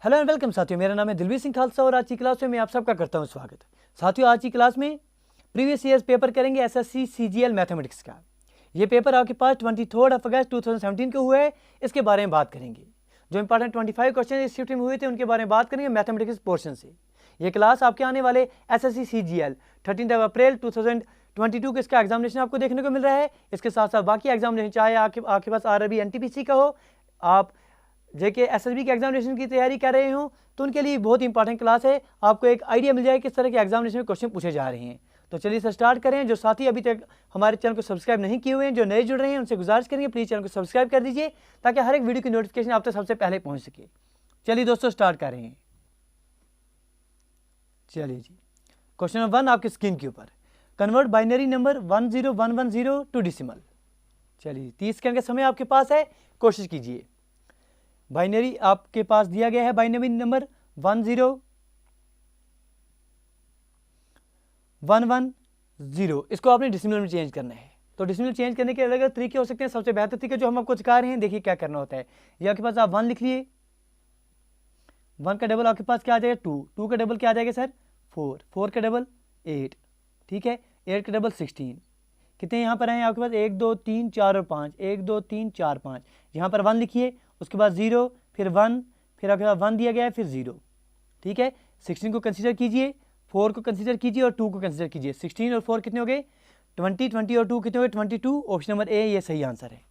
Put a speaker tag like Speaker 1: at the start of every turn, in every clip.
Speaker 1: Hello and welcome साथियों, मेरा नाम है दिलवीर सिंह खालसा और आज की क्लास में मैं आप सबका करता हूं स्वागत। साथियों, आज की क्लास में प्रीवियस ईयर्स पेपर करेंगे एसएससी सीजीएल मैथमेटिक्स का। ये पेपर आपके पास 23 अगस्त 2017 को हुआ है, इसके बारे में बात करेंगे। जो इंपॉर्टेंट 25 क्वेश्चन इस शिफ्ट में हुए थे उनके बारे में बात करेंगे मैथमेटिक्स पोर्शन से। ये क्लास आपके आने वाले एसएससी सीजीएल 13 अप्रैल 2022 को इसका एग्जामिनेशन आपको देखने को मिल रहा है। इसके साथ साथ बाकी एग्जामिनेशन, चाहे आपके पास आरआरबी एनटीपीसी का हो, आप जेके एसएसबी के एग्जामिनेशन की तैयारी कर रहे हो, तो उनके लिए बहुत इंपॉर्टेंट क्लास है। आपको एक आइडिया मिल जाए किस तरह के एग्जामिनेशन में क्वेश्चन पूछे जा रहे हैं। तो चलिए सर स्टार्ट करें। जो साथी अभी तक हमारे चैनल को सब्सक्राइब नहीं किए हुए हैं, जो नए जुड़ रहे हैं, उनसे गुजारिश करेंगे प्लीज़ चैनल को सब्सक्राइब कर दीजिए ताकि हर एक वीडियो की नोटिफिकेशन आप तक सबसे पहले पहुँच सके। चलिए दोस्तों स्टार्ट कर रहे हैं। चलिए जी, क्वेश्चन नंबर 1 आपकी स्क्रीन के ऊपर। Convert binary number 10110 to decimal. चलिए 30 सेकंड का समय आपके पास है, कोशिश कीजिए। बाइनरी आपके पास दिया गया है, बाइनरी नंबर 10110, इसको आपने डेसिमल में चेंज करना है। तो डेसिमल चेंज करने के अलग अलग तरीके हो सकते हैं। सबसे बेहतर तरीका जो हम आपको सिखा रहे हैं, देखिए क्या करना होता है। ये आपके पास आप 1 लिख लिए, 1 का डबल आपके पास क्या आ जाएगा 2, 2 का डबल क्या आ जाएगा सर 4, 4 का डबल 8, ठीक है, 8 का डबल 16। कितने यहाँ पर हैं आपके पास 1 2 3 4 और 5, 1 2 3 4 5। यहाँ पर 1 लिखिए, उसके बाद 0, फिर 1, फिर आपके पास 1 दिया गया है, फिर 0, ठीक है। 16 को कंसीडर कीजिए, 4 को कंसीडर कीजिए और 2 को कंसीडर कीजिए। 16 और 4 कितने हो गए 20, 20 और 2 कितने हो गए 22। ऑप्शन नंबर ए ये सही आंसर है,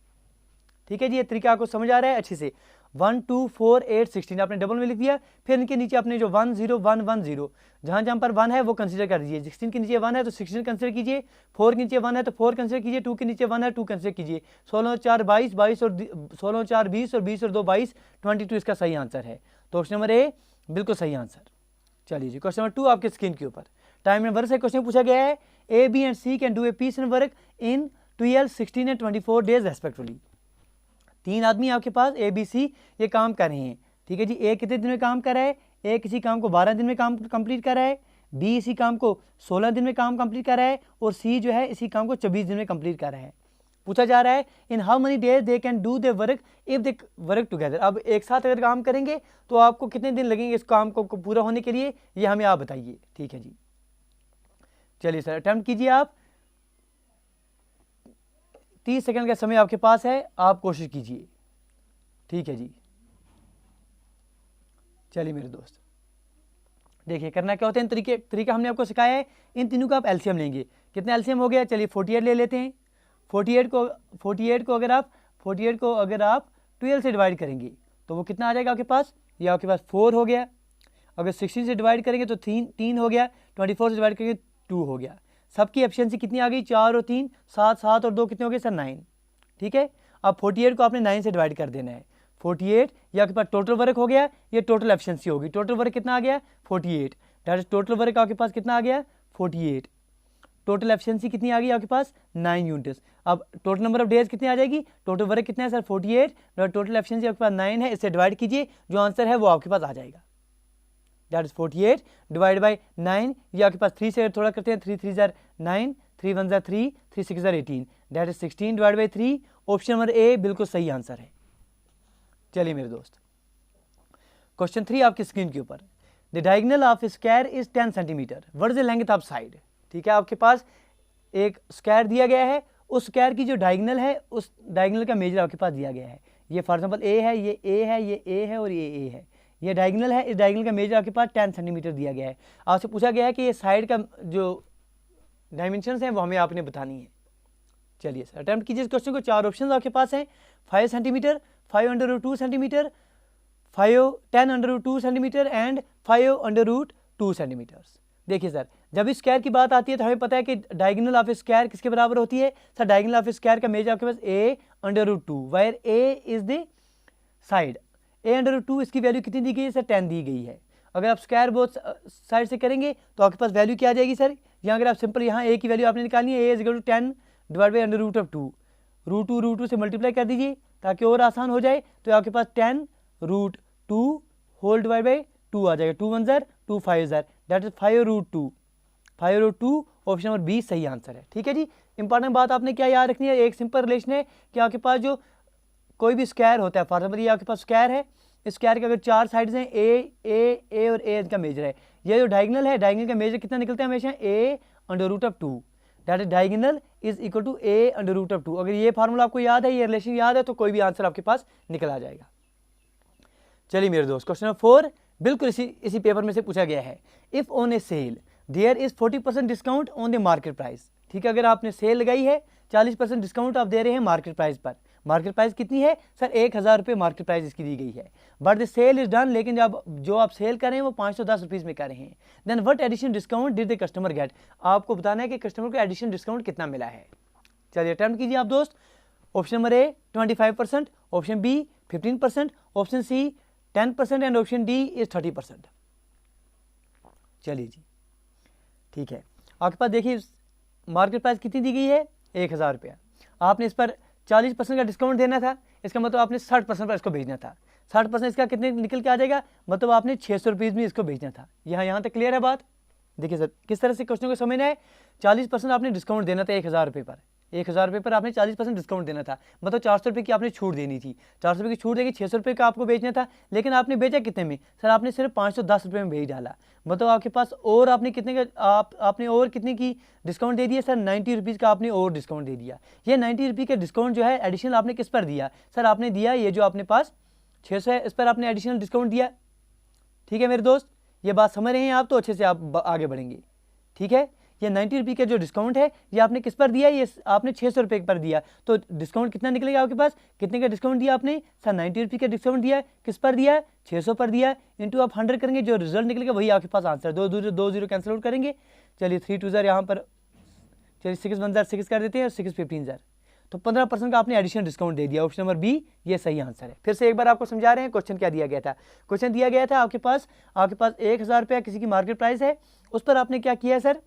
Speaker 1: ठीक है जी। ये तरीका आपको समझ आ रहा है अच्छे से। 1 2 4 8 16 आपने डबल में लिख दिया। फिर इनके नीचे आपने जो 1 0 1 1 0, जहाँ जहाँ पर 1 है वो कंसीडर कर दीजिए। 16 के नीचे 1 है तो 16 कंसीडर कीजिए, 4 के नीचे 1 है तो 4 कंसीडर कीजिए, 2 के नीचे 1 है 2 कंसीडर कीजिए। 16 4 22, 22 और 16 4 20 और 20 और 2 22, 22 इसका सही आंसर है। तो ऑप्शन नंबर ए बिल्कुल सही आंसर। चलिए जी, क्वेश्चन नंबर 2 आपके स्क्रीन के ऊपर। टाइम नंबर से क्वेश्चन पूछा गया है, A B and C can do a piece and work in 12 16 and 24 days respectively. 3 आदमी आपके पास ए बी सी ये काम कर रहे हैं, ठीक है जी। ए कितने दिन में काम कर रहा है, ए किसी काम को 12 दिन में काम कंप्लीट कर रहा है, बी इसी काम को 16 दिन में काम कंप्लीट कर रहा है और सी जो है इसी काम को 24 दिन में कंप्लीट कर रहा है। पूछा जा रहा है in how many days they can do they work if they work together. अब एक साथ अगर काम करेंगे तो आपको कितने दिन लगेंगे इस काम को पूरा होने के लिए, ये हमें आप बताइए, ठीक है जी। चलिए सर अटेम्प्ट कीजिए आप। 30 सेकंड का समय आपके पास है, आप कोशिश कीजिए, ठीक है जी। चलिए मेरे दोस्त, देखिए करना क्या होता है। इन तरीका हमने आपको सिखाया है। इन तीनों का आप एलसीएम लेंगे। कितना एलसीएम हो गया, चलिए 48 ले लेते हैं। 48 को अगर आप 12 से डिवाइड करेंगे तो वो कितना आ जाएगा आपके पास, ये आपके पास 4 हो गया। अगर 16 से डिवाइड करेंगे तो 3 हो गया। 24 से डिवाइड करेंगे 2 हो गया। सबकी एफिशिएंसी कितनी आ गई, 4 और 3 7, 7 और 2 कितने हो गए सर 9, ठीक है। अब 48 को आपने 9 से डिवाइड कर देना है। 48 ये आपके पास टोटल वर्क हो गया, ये टोटल एफिशिएंसी होगी। टोटल वर्क कितना आ गया 48, दैट इज टोटल वर्क आपके पास कितना आ गया 48। टोटल एफिशिएंसी कितनी आ गई आपके पास 9 यूनिट्स। अब टोटल नंबर ऑफ डेज कितने आ जाएगी, टोटल वर्क कितना है सर 48, टोटल एफिशिएंसी आपके पास 9 है, इससे डिवाइड कीजिए, जो आंसर है वो आपके पास आ जाएगा। That is 48 divide by 9। ये आपके पास 3 से थोड़ा करते हैं, 3 3 jar 9, 3 1 jar 3, 3 6 jar 18, that is 16 divide by 3। Option number ए बिल्कुल सही आंसर है। चलिए मेरे दोस्त, क्वेश्चन 3 आपकी स्क्रीन के ऊपर। The diagonal of square is 10 centimetre, what is the length of side. ठीक है, आपके पास एक स्क्वायर दिया गया है, उस स्क्वायर की जो डायगोनल है उस डायगोनल का मेजर आपके पास दिया गया है। ये फॉर एग्जांपल ए है, ये ए है, ये ए है और ये ए है। ये डायगोनल है, इस डायगोनल का मेजर आपके पास 10 सेंटीमीटर दिया गया है। आपसे पूछा गया है कि ये साइड का जो डायमेंशंस हैं वो हमें आपने बतानी है। चलिए सर अटेम्प्ट कीजिए इस क्वेश्चन को। 4 ऑप्शन आपके पास हैं, 5 centimetre, 5/2 centimetre, 10/2 centimetre and 5/2 centimetres. देखिए सर, जब इस स्क्वायर की बात आती है तो हमें पता है कि डायगोनल ऑफ स्क्वायर किसके बराबर होती है सर, डायगोनल ऑफ स्क्वायर का मेजर आपके पास a/2, where a is the side. a/2 इसकी वैल्यू कितनी दी गई है सर 10 दी गई है। अगर आप स्क्वायर बोथ साइड से करेंगे तो आपके पास वैल्यू क्या आ जाएगी सर, यहाँ अगर आप सिंपल यहाँ a की वैल्यू आपने निकालनी है, a = 10 डिवाइड बाई √2, √2 से मल्टीप्लाई कर दीजिए ताकि और आसान हो जाए। तो आपके पास 10√2 होल डिवाइड बाई 2 आ जाएगा, 2 1 जार 2 5 जार, that is 5/2। 5/2 option number B सही आंसर है। ठीक है जी। इंपॉर्टेंट बात आपने क्या याद रखनी है, एक सिंपल रिलेशन है कि आपके पास जो कोई भी स्क्वायर होता है, फॉर एग्जाम्पल ये आपके पास स्क्वायर है, स्क्वायर के अगर 4 साइड्स हैं, ए और ए का मेजर है, ये जो डायगोनल है, डायगोनल का मेजर कितना निकलता है हमेशा, a under root of 2, that is diagonal is equal to a under root of 2। अगर ये फार्मूला आपको याद है, ये रिलेशन याद है, तो कोई भी आंसर आपके पास निकल आ जाएगा। चलिए मेरे दोस्त, क्वेश्चन नंबर 4 बिल्कुल इसी पेपर में से पूछा गया है। If on a sale there is 40% discount on the market price, ठीक है, अगर आपने सेल लगाई है 40% डिस्काउंट आप दे रहे हैं मार्केट प्राइस पर। मार्केट प्राइस कितनी है सर, 1000 रुपये मार्केट प्राइस इसकी दी गई है, but the sale is done, लेकिन जब जो आप सेल कर रहे हैं वो 510 रुपीज़ में कर रहे हैं। Then what addition discount did the customer get, आपको बताना है कि कस्टमर को एडिशन डिस्काउंट कितना मिला है। चलिए अटेम्प्ट कीजिए आप दोस्त। Option number A 25%, option B 15%, option C 10% and option D is 30%। चलिए जी ठीक है, आपके पास देखिए मार्केट प्राइस कितनी दी गई है, 1000 रुपया, आपने इस पर 40% का डिस्काउंट देना था, इसका मतलब आपने 60% पर इसको भेजना था। 60% इसका कितने निकल के आ जाएगा, मतलब आपने 600 रुपीज़ में इसको भेजना था। यहाँ तक क्लियर है बात। देखिए सर किस तरह से क्वेश्चन को समझना है, 40% आपने डिस्काउंट देना था 1000 रुपये पर, 1000 रुपये पर आपने 40% डिस्काउंट देना था, मतलब 400 रुपये की आपने छूट देनी थी। 400 रुपये की छूट देगी, 600 रुपये का आपको बेचना था, लेकिन आपने बेचा कितने में सर, आपने सिर्फ 510 रुपये में बेच डाला, मतलब आपके पास और आपने कितने का आपने और कितने की डिस्काउंट दे दिया सर, 90 रुपीज़ का आपने और डिस्काउंट दे दिया। ये 90 रुपये का डिस्काउंट जो है एडिशनल आपने किस पर दिया सर, आपने दिया ये जो अपने पास 600 है इस पर आपने एडिशनल डिस्काउंट दिया। ठीक है मेरे दोस्त, ये बात समझ रहे हैं आप, तो अच्छे से आप आगे बढ़ेंगे। ठीक है, ये 90 रुपये का जो डिस्काउंट है ये आपने किस पर दिया, ये आपने 600 रुपये पर दिया, तो डिस्काउंट कितना निकलेगा आपके पास, कितने का डिस्काउंट दिया आपने सर, 90 रुपये का डिस्काउंट दिया, किस पर दिया, 600 पर दिया, इंटू आप 100 करेंगे, जो रिजल्ट निकलेगा वही आपके पास आंसर। 2 0 कैंसिल आउट करेंगे। चलिए 3 2 ज़र यहाँ पर, चलिए 6 1 ज़र 6 कर देते हैं और 6 15 ज़र, तो 15% का आपने एडिशनल डिस्काउंट दे दिया। ऑप्शन नंबर बी ये सही आंसर है। फिर से एक बार आपको समझा रहे हैं क्वेश्चन क्या दिया गया था। क्वेश्चन दिया गया था आपके पास 1000 रुपया किसी की मार्केट प्राइस है, उस पर आपने क्या किया सर,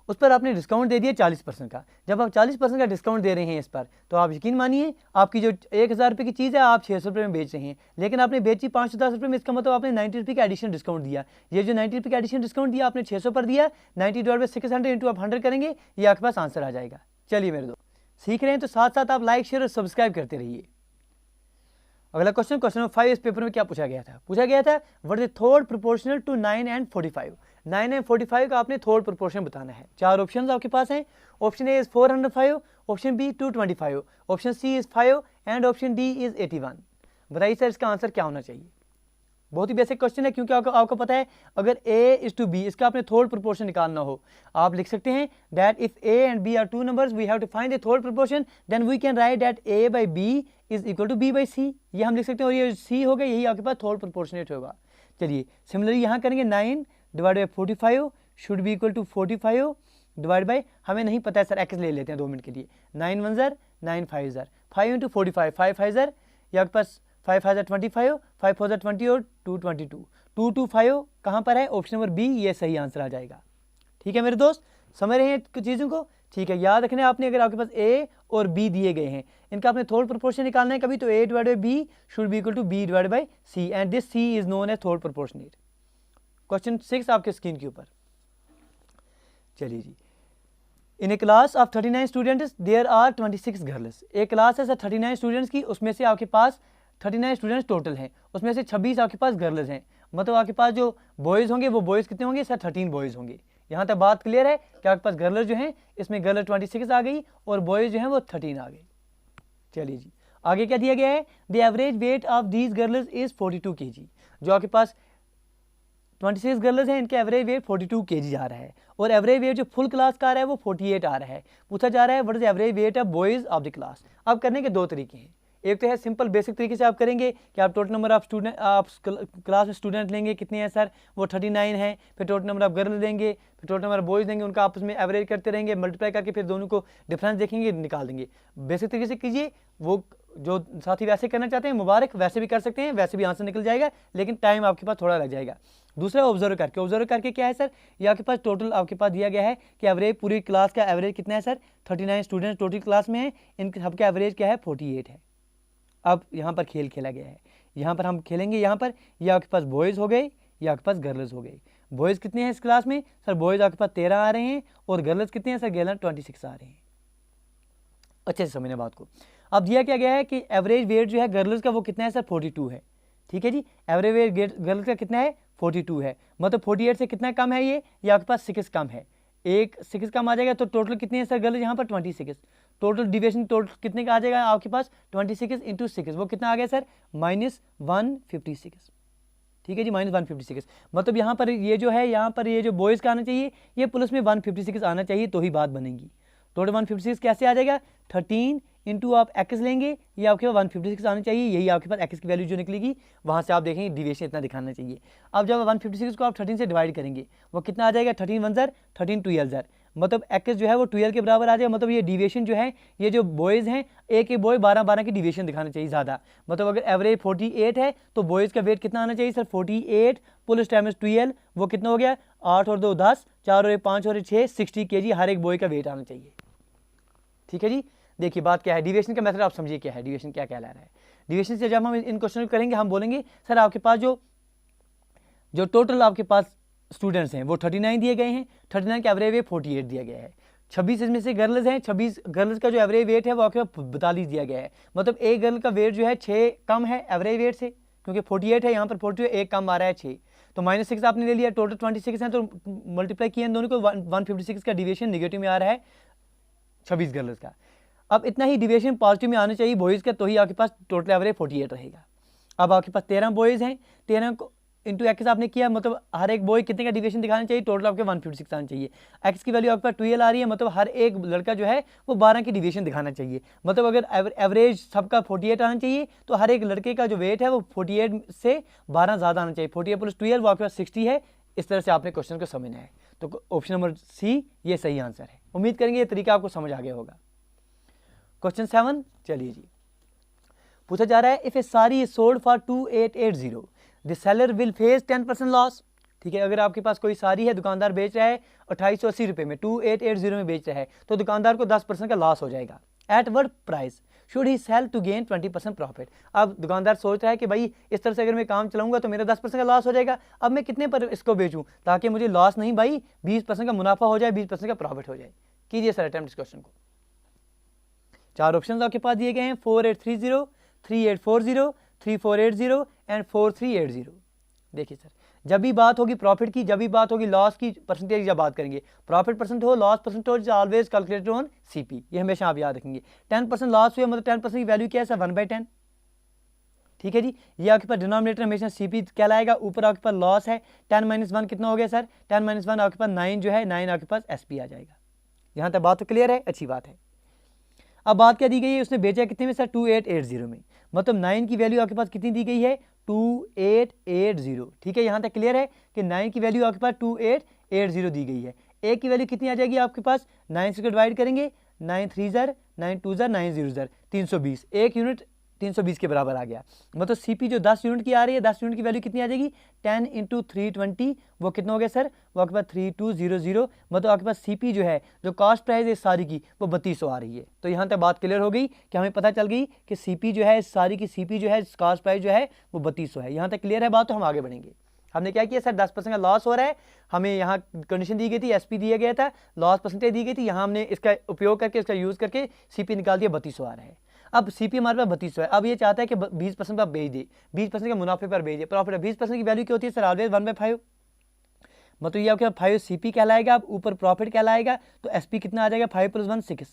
Speaker 1: उस पर आपने डिस्काउंट दे दिया 40% का। जब आप 40% का डिस्काउंट दे रहे हैं इस पर, तो आप यकीन मानिए आपकी जो 1000 रुपये की चीज़ है आप 600 रुपये में बेच रहे हैं, लेकिन आपने बेची 510 रुपये में, इसका मतलब आपने 90 रुपये का एडिशनल डिस्काउंट दिया। ये जो 90 रुपये का एडिशनल डिस्काउंट दिया आपने 600 पर दिया, 90 डिवाइड बाई 600 इंटू आप 100 करेंगे, ये आपके पास आंसर आ जाएगा। चलिए मेरे दोस्त, सीख रहे हैं तो साथ साथ आप लाइक शेयर और सब्सक्राइब करते रहिए। अगला क्वेश्चन, क्वेश्चन नंबर 5 इस पेपर में क्या पूछा गया था, what is third proportional to 9 and 45। 9 and 45 का आपने थर्ड प्रोपोर्शन बताना है। 4 ऑप्शन आपके पास हैं, option A is 405, option B 225, option C is 5 and option D is 81। बताइए सर इसका आंसर क्या होना चाहिए। बहुत ही बेसिक क्वेश्चन है, क्योंकि आपको पता है अगर ए इज टू बी, इसका आपने थर्ड प्रोपोर्शन निकालना हो, आप लिख सकते हैं that if a and b are two numbers we have to find the third proportion, then we can write that a by b is equal to b by c. ये हम लिख सकते हैं, और ये सी होगा, यही आपके पास थर्ड प्रोपोर्शनेट होगा। चलिए सिमिलरली यहाँ करेंगे, 9 divide by 45 should be equal to 45 divide by, हमें नहीं पता है सर, एक्स ले लेते हैं 2 मिनट के लिए, 9 1 ज़र 9 5 ज़र 5 इंटू 45, 5 5 ज़र, ये आपके पास 5 5 ज़र 25, 5 4 ज़र 20 और 2 22, 2 2 5 कहाँ पर है, ऑप्शन नंबर बी ये सही आंसर आ जाएगा। ठीक है मेरे दोस्त, समझ रहे हैं कुछ चीज़ों को। ठीक है, याद रखना है आपने, अगर आपके पास ए और बी दिए गए हैं, इनका आपने थर्ड प्रोपोर्शन निकालना है कभी, तो a divide by b should be equal to b divide by c, and this c is known as third proportionate. Question 6 आपके स्क्रीन के ऊपर। चलिए जी, in a class of 39 students there are 26 girls. एक क्लास है sir 39 students की, उसमें से आपके पास 39 स्टूडेंट्स टोटल हैं, उसमें से 26 आपके पास गर्ल्स हैं, मतलब आपके पास जो बॉयज़ होंगे वो बॉयज़ कितने होंगे सर, 13 बॉयज़ होंगे। यहाँ तक बात क्लियर है कि आपके पास गर्ल्स जो हैं, इसमें गर्ल 26 आ गई और बॉयज़ जो हैं वो 13 आ गए। चलिए जी, आगे क्या दिया गया है, the average weight of these girls is 42 kg। जो आपके पास 26 गर्ल्स हैं, इनका एवरेज वेट 42 kg आ रहा है, और एवरेज वेट जो फुल क्लास का आ रहा है वो 48 आ रहा है। पूछा जा रहा है what is average weight of boys of the class. अब करने के 2 तरीके हैं, एक तो है सिंपल बेसिक तरीके से आप करेंगे कि आप टोटल नंबर ऑफ स्टूडेंट, आप क्लास में स्टूडेंट लेंगे कितने हैं सर, वो 39 हैं, फिर टोटल नंबर ऑफ गर्ल लेंगे, फिर टोटल नंबर ऑफ बॉयज़ लेंगे, उनका आपस में एवरेज करते रहेंगे, मल्टीप्लाई करके फिर दोनों को डिफरेंस देखेंगे, निकाल देंगे। बेसिक तरीके से कीजिए, वो जो साथी वैसे करना चाहते हैं मुबारक, वैसे भी कर सकते हैं, वैसे भी आंसर निकल जाएगा, लेकिन टाइम आपके पास थोड़ा लग जाएगा। दूसरा ऑब्जर्व करके क्या है सर, ये आपके पास टोटल आपके पास दिया गया है कि एवरेज पूरी क्लास का एवरेज कितना है सर, 39 स्टूडेंट टोटल क्लास में है, इनके सबका एवरेज क्या है 48 है। अब यहाँ पर खेल खेला गया है, यहाँ पर हम खेलेंगे, यहाँ पर ये आपके पास बॉयज़ हो गए, ये आपके पास गर्ल्स हो गई। बॉयज़ कितने हैं इस क्लास में सर, बॉयज़ आपके पास 13 आ रहे हैं, और गर्ल्स कितने हैं सर, गर्ल्स 26 आ रहे हैं। अच्छे से समझना बात को। अब दिया क्या गया है कि एवरेज वेट जो है गर्ल्स का वो कितना है सर 42 है, ठीक है जी। एवरेज वेट गर्ल्स का कितना है 42 है, मतलब 48 से कितना कम है ये आपके पास 6 कम है, एक 6 कम आ जाएगा। तो टोटल कितनी है सर गर्ल्स यहाँ पर 26, टोटल डिविएशन टोटल कितने का आ जाएगा आपके पास 26 इंटू 6, वो कितना आ गया सर -156, ठीक है जी, -156। मतलब यहाँ पर ये जो है यहाँ पर ये जो बॉयज़ का आना चाहिए ये प्लस में 156 आना चाहिए तो ही बात बनेगी। टोटल 156 कैसे आ जाएगा 13 इंटू आप एक्स लेंगे, ये आपके पास 156 आना चाहिए, यही आपके पास एक्स की वैल्यू जो निकलेगी वहाँ से आप देखेंगे डिविएशन इतना दिखाना चाहिए। अब जब 156 को आप 13 से डिवाइड करेंगे वो कितना आ जाएगा 13 1 ज़र 13 12 ज़र, मतलब एक्स जो है वो 12 के बराबर आ जाएगा। मतलब ये डिविएशन जो है ये जो बॉयज़ हैं एक बॉय 12 की डिविएशन दिखाना चाहिए ज़्यादा। मतलब अगर एवरेज 48 है तो बॉयज़ का वेट कितना आना चाहिए सर 48 पुलिस टाइम्स 12, वो कितना हो गया 8 और 2 10, 4 और 1 5 और 6 60 kg हर एक बॉय का वेट आना चाहिए, ठीक है जी। देखिए बात क्या है, डिविएशन का मेथड आप समझिए क्या है, डिविएशन क्या कहला रहा है। डिविएशन से जब हम इन क्वेश्चन करेंगे हम बोलेंगे सर आपके पास जो टोटल आपके पास स्टूडेंट्स हैं वो 39 दिए गए हैं, 39 का एवरेज वेट 48 दिया गया है, 26 इसमें से गर्ल्स हैं, 26 गर्ल्स का जो एवरेज वेट है वो आपके पास 42 दिया गया है। मतलब एक गर्ल का वेट जो है 6 कम है एवरेज वेट से, क्योंकि 48 है यहाँ पर 42 एक कम आ रहा है 6, तो -6 आपने ले लिया, टोटल 26 है तो मल्टीप्लाई किया इन दोनों को, 156 का डिविएशन निगेटिव में आ रहा है 26 गर्ल्स का। अब इतना ही डिविएशन पॉजिटिव में आना चाहिए बॉयज़ का तो ही आपके पास टोटल एवरेज 48 रहेगा। अब आपके पास 13 बॉयज़ हैं, 13 को इंटू एक्स आपने किया, मतलब हर एक बॉय कितने का डिविएशन दिखाना चाहिए टोटल आपके 156 आना चाहिए। एक्स की वैल्यू आपके पास 12 आ रही है, मतलब हर एक लड़का जो है वो 12 की डिविएशन दिखाना चाहिए। मतलब अगर एवरेज सबका 48 आना चाहिए तो हर एक लड़के का जो वेट है वो 48 से 12 ज़्यादा आना चाहिए, 48 + 12 वो आपके पास 60 है। इस तरह से आपने क्वेश्चन को समझना है। तो ऑप्शन नंबर सी ये सही आंसर है। उम्मीद करेंगे ये तरीका आपको समझ आ गया होगा। क्वेश्चन 7 चलिए जी, पूछा जा रहा है if A sari is sold for 2880 the seller will face 10% loss. ठीक है, अगर आपके पास कोई साड़ी है दुकानदार बेच रहा है 2880 रुपये में, 2880 में बेच रहा है तो दुकानदार को 10% का लॉस हो जाएगा। At what price should he sell to gain 20% profit. अब दुकानदार सोच रहा है कि भाई इस तरह से अगर मैं काम चलाऊंगा तो मेरा 10% का लॉस हो जाएगा, अब मैं कितने पर इसको बेचूं ताकि मुझे लॉस नहीं भाई 20% का मुनाफा हो जाए, 20% का प्रॉफिट हो जाए। कीजिए सर अटेम्प्ट इस क्वेश्चन को। 4 ऑप्शन आपके पास दिए गए हैं 4830, 3840, 3480 एंड 4380। देखिए सर जब भी बात होगी प्रॉफिट की, जब भी बात होगी लॉस की, परसेंटेज जब बात करेंगे, प्रॉफिट परसेंट हो loss percentage always calculated on CP, ये हमेशा आप याद रखेंगे। 10% लॉस हुआ मतलब 10% की वैल्यू क्या है सर 1/10। ठीक है जी, ये आपके पास डिनोमिनेटर हमेशा सीपी कहलाएगा, ऊपर आपके पास लॉस है 10 - 1 कितना हो गया सर 10 - 1 आपके पास 9 जो है 9 आपके पास एसपी आ जाएगा। यहाँ तक बात तो क्लियर है, अच्छी बात है। अब बात क्या दी गई है, उसने बेचा कितने में सर 2880 में, मतलब 9 की वैल्यू आपके पास कितनी दी गई है 2880। ठीक है, यहाँ तक क्लियर है कि 9 की वैल्यू आपके पास 2880 दी गई है। ए की वैल्यू कितनी आ जाएगी आपके पास 9 से डिवाइड करेंगे, 9 3 ज़र 9 2 ज़र 9 0 ज़र 320, एक यूनिट 320 के बराबर आ गया। मतलब सीपी जो 10 यूनिट की आ रही है, 10 यूनिट की वैल्यू कितनी आ जाएगी 10 × 320, वो कितना हो गया सर वो आपके पास 3200। मतलब आपके पास सीपी जो है जो कॉस्ट प्राइस है इस सारी की वो 3200 आ रही है। तो यहाँ तक बात क्लियर हो गई कि हमें पता चल गई कि सीपी जो है इस सारी की सीपी जो है कॉस्ट प्राइस जो है वो 3200 है। यहाँ तक क्लियर है बात, तो हम आगे बढ़ेंगे। हमने क्या किया सर 10% का लॉस हो रहा है, हमें यहाँ कंडीशन दी गई थी एसपी दिया गया था, लॉस परसेंटेज दी गई थी, यहाँ हमने इसका उपयोग करके इसका यूज़ करके सीपी निकाल दिया 3200 आ रहा है। अब सीपी हमारे पास 3200 है, अब ये चाहता है कि 20% पर बेच दे, 20% के मुनाफे पर बेच दे, प्रॉफिट है 20% की वैल्यू क्या होती है सर ऑलवेज 1/5, मतलब ये आपके 5 सीपी कहलाएगा, अब ऊपर प्रॉफिट कहलाएगा, तो एसपी कितना आ जाएगा 5 + 1 6।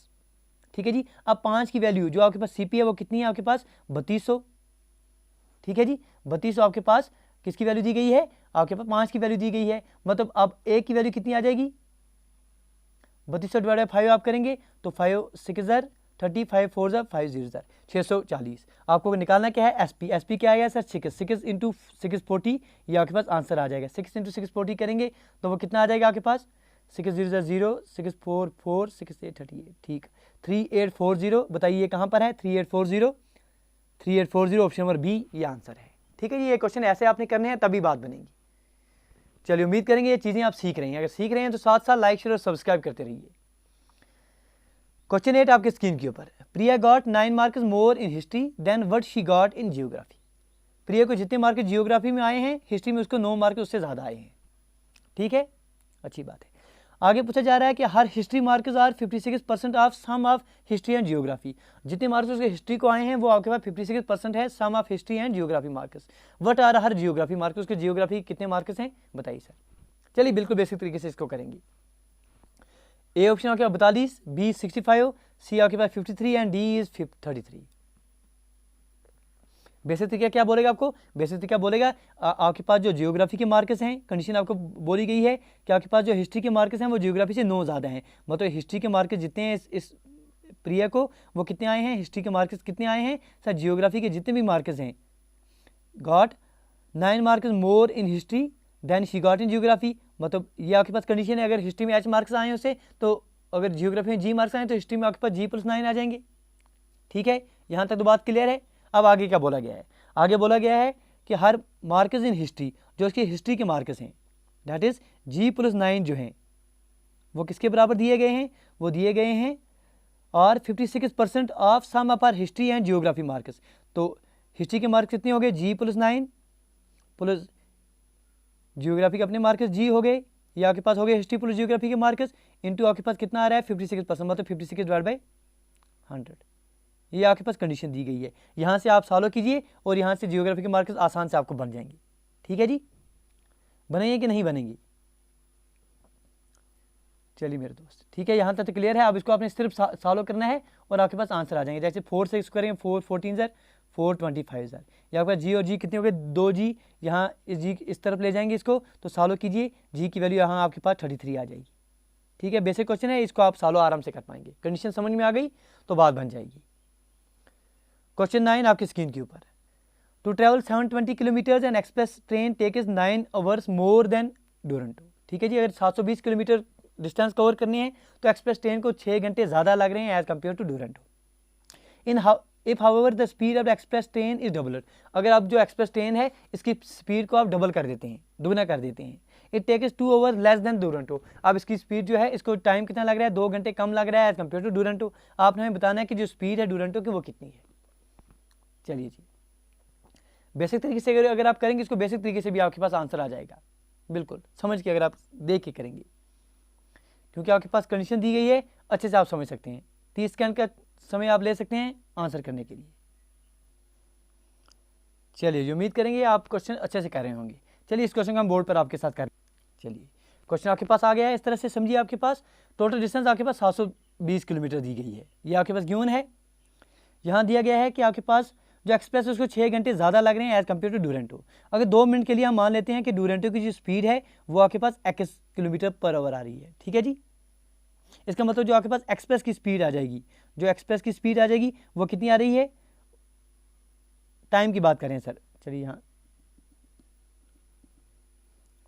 Speaker 1: ठीक है जी, अब 5 की वैल्यू जो आपके पास सीपी है वो कितनी है आपके पास 3200। ठीक है जी, 3200 आपके पास किसकी वैल्यू दी गई है आपके पास 5 की वैल्यू दी गई है, मतलब अब ए की वैल्यू कितनी आ जाएगी 3200 / 5 आप करेंगे तो 5 6 ज़र 30, 5 4 ज़र 5 0 ज़र 640। आपको निकालना क्या है एसपी, एसपी क्या आएगा सर 6 × 640, ये आपके पास आंसर आ जाएगा। 6 × 640 करेंगे तो वो कितना आ जाएगा आपके पास 6 0 ज़र 0, 6 4 4 6 8 38। ठीक, 3840 बताइए कहाँ पर है 3840, 3840 ऑप्शन नंबर बी ये आंसर है। ठीक है जी, ये क्वेश्चन ऐसे आपने करने हैं तभी बात बनेगी। चलिए उम्मीद करेंगे ये चीज़ें आप सीख रहे हैं, अगर सीख रहे हैं तो साथ साथ लाइक शेयर और सब्सक्राइब करते रहिए। क्वेश्चन 8 आपके स्क्रीन के ऊपर, Priya got 9 marks more in history than what she got in geography. Priya को जितने मार्क्स जियोग्राफी में आए हैं हिस्ट्री में उसको 9 मार्क्स उससे ज़्यादा आए हैं। ठीक है, अच्छी बात है। आगे पूछा जा रहा है कि her history marks are 56% of sum of history and geography. जितने मार्क्स उसके हिस्ट्री को आए हैं वो आपके पास 56% है sum of history and geography marks. What are her geography marks, उसके जियोग्राफी कितने मार्क्स हैं बताइए सर। चलिए बिल्कुल बेसिक तरीके से इसको करेंगे। ए ऑप्शन आपके पास 42, बी 65, सी आपके पास 53 एंड डी इज 33। बेसिक तरीका क्या बोलेगा आपको, बेसिक तरीका बोलेगा आपके पास जो जियोग्राफी के मार्क्स हैं, कंडीशन आपको बोली गई है कि आपके पास जो हिस्ट्री के मार्क्स हैं वो जियोग्राफी से 9 ज़्यादा हैं। मतलब हिस्ट्री के मार्क्स जितने हैं इस प्रिया को वो कितने आए हैं, हिस्ट्री के मार्क्स कितने आए हैं सर, जियोग्राफी के जितने भी मार्क्स हैं got 9 marks more in history than she got in geography. मतलब ये आपके पास कंडीशन है, अगर हिस्ट्री में एच मार्क्स आए हैं उसे, तो अगर जियोग्राफी में जी मार्क्स आए तो हिस्ट्री में आपके पास जी + 9 आ जाएंगे। ठीक है, यहाँ तक तो बात क्लियर है। अब आगे क्या बोला गया है, आगे बोला गया है कि हर मार्क्स इन हिस्ट्री, जो उसके हिस्ट्री के मार्क्स हैं दैट इज जी + 9 जो हैं वो किसके बराबर दिए गए हैं, वो दिए गए हैं और 56% of sum of our history and geography marks. तो हिस्ट्री के मार्क्स कितने हो गए, जी + 9 प्लस जियोग्राफी के अपने मार्क्स जी हो गए, या आपके पास हो गए हिस्ट्री प्लस जियोग्राफी के मार्क्स इंटू आपके पास कितना आ रहा है 56%, मतलब 56/100। ये आपके पास कंडीशन दी गई है। यहाँ से आप सॉल्व कीजिए और यहाँ से जियोग्राफी के मार्क्स आसान से आपको बन जाएंगे। ठीक है जी, बनेंगे कि नहीं बनेंगे, चलिए मेरे दोस्त। ठीक है, यहाँ तक तो क्लियर है। अब इसको आपने सिर्फ सॉल्व करना है और आपके पास आंसर आ जाएंगे। जैसे 4 से इसको करेंगे 4 14 सर 425 सर, या आपका जी और जी कितने हो गए 2 जी, यहाँ इस जी इस तरफ ले जाएंगे इसको, तो सॉल्व कीजिए, जी की वैल्यू यहाँ आपके पास 33 आ जाएगी। ठीक है, बेसिक क्वेश्चन है, इसको आप सॉल्व आराम से कर पाएंगे। कंडीशन समझ में आ गई तो बात बन जाएगी। क्वेश्चन 9 आपकी स्क्रीन के ऊपर, to travel 720 kilometres and express train take is 9 hours more than Duronto. ठीक है जी, अगर 720 किलोमीटर डिस्टेंस कवर करनी है तो एक्सप्रेस ट्रेन को 6 घंटे ज़्यादा लग रहे हैं as compared to Duronto. In if however the speed of express train is doubled, अगर आप जो एक्सप्रेस ट्रेन है इसकी स्पीड को आप डबल कर देते हैं, दुगना कर देते हैं, it take is 2 hours less than Duronto. अब इसकी स्पीड जो है, इसको टाइम कितना लग रहा है, 2 घंटे कम लग रहा है एज कम्पेयर टू डूरंटो। आपने हमें बताना है कि जो स्पीड है डूरंटो की वो कितनी है। चलिए जी, बेसिक तरीके से अगर आप करेंगे इसको, बेसिक तरीके से भी आपके पास आंसर आ जाएगा, बिल्कुल समझ के अगर आप देख के करेंगे, क्योंकि आपके पास कंडीशन दी गई है, अच्छे से आप समझ सकते हैं। 30 सेकंड का समय आप ले सकते हैं आंसर करने के लिए। चलिए, उम्मीद करेंगे आप क्वेश्चन अच्छे से कर रहे होंगे। चलिए, इस क्वेश्चन को हम बोर्ड पर आपके साथ करें। चलिए, क्वेश्चन आपके पास आ गया है, इस तरह से समझिए। आपके पास टोटल डिस्टेंस आपके पास 720 किलोमीटर दी गई है, ये आपके पास गिवन है। यहाँ दिया गया है कि आपके पास जो एक्सप्रेस है उसको 6 घंटे ज़्यादा लग रहे हैं एज कम्पेयर टू डूरंटो। अगर 2 मिनट के लिए हम मान लेते हैं कि डूरंटो की जो स्पीड है वो आपके पास 21 किलोमीटर पर आवर आ रही है। ठीक है जी, इसका मतलब जो आपके पास एक्सप्रेस की स्पीड आ जाएगी, जो एक्सप्रेस की स्पीड आ जाएगी वो कितनी आ रही है, टाइम की बात करें सर। चलिए, यहाँ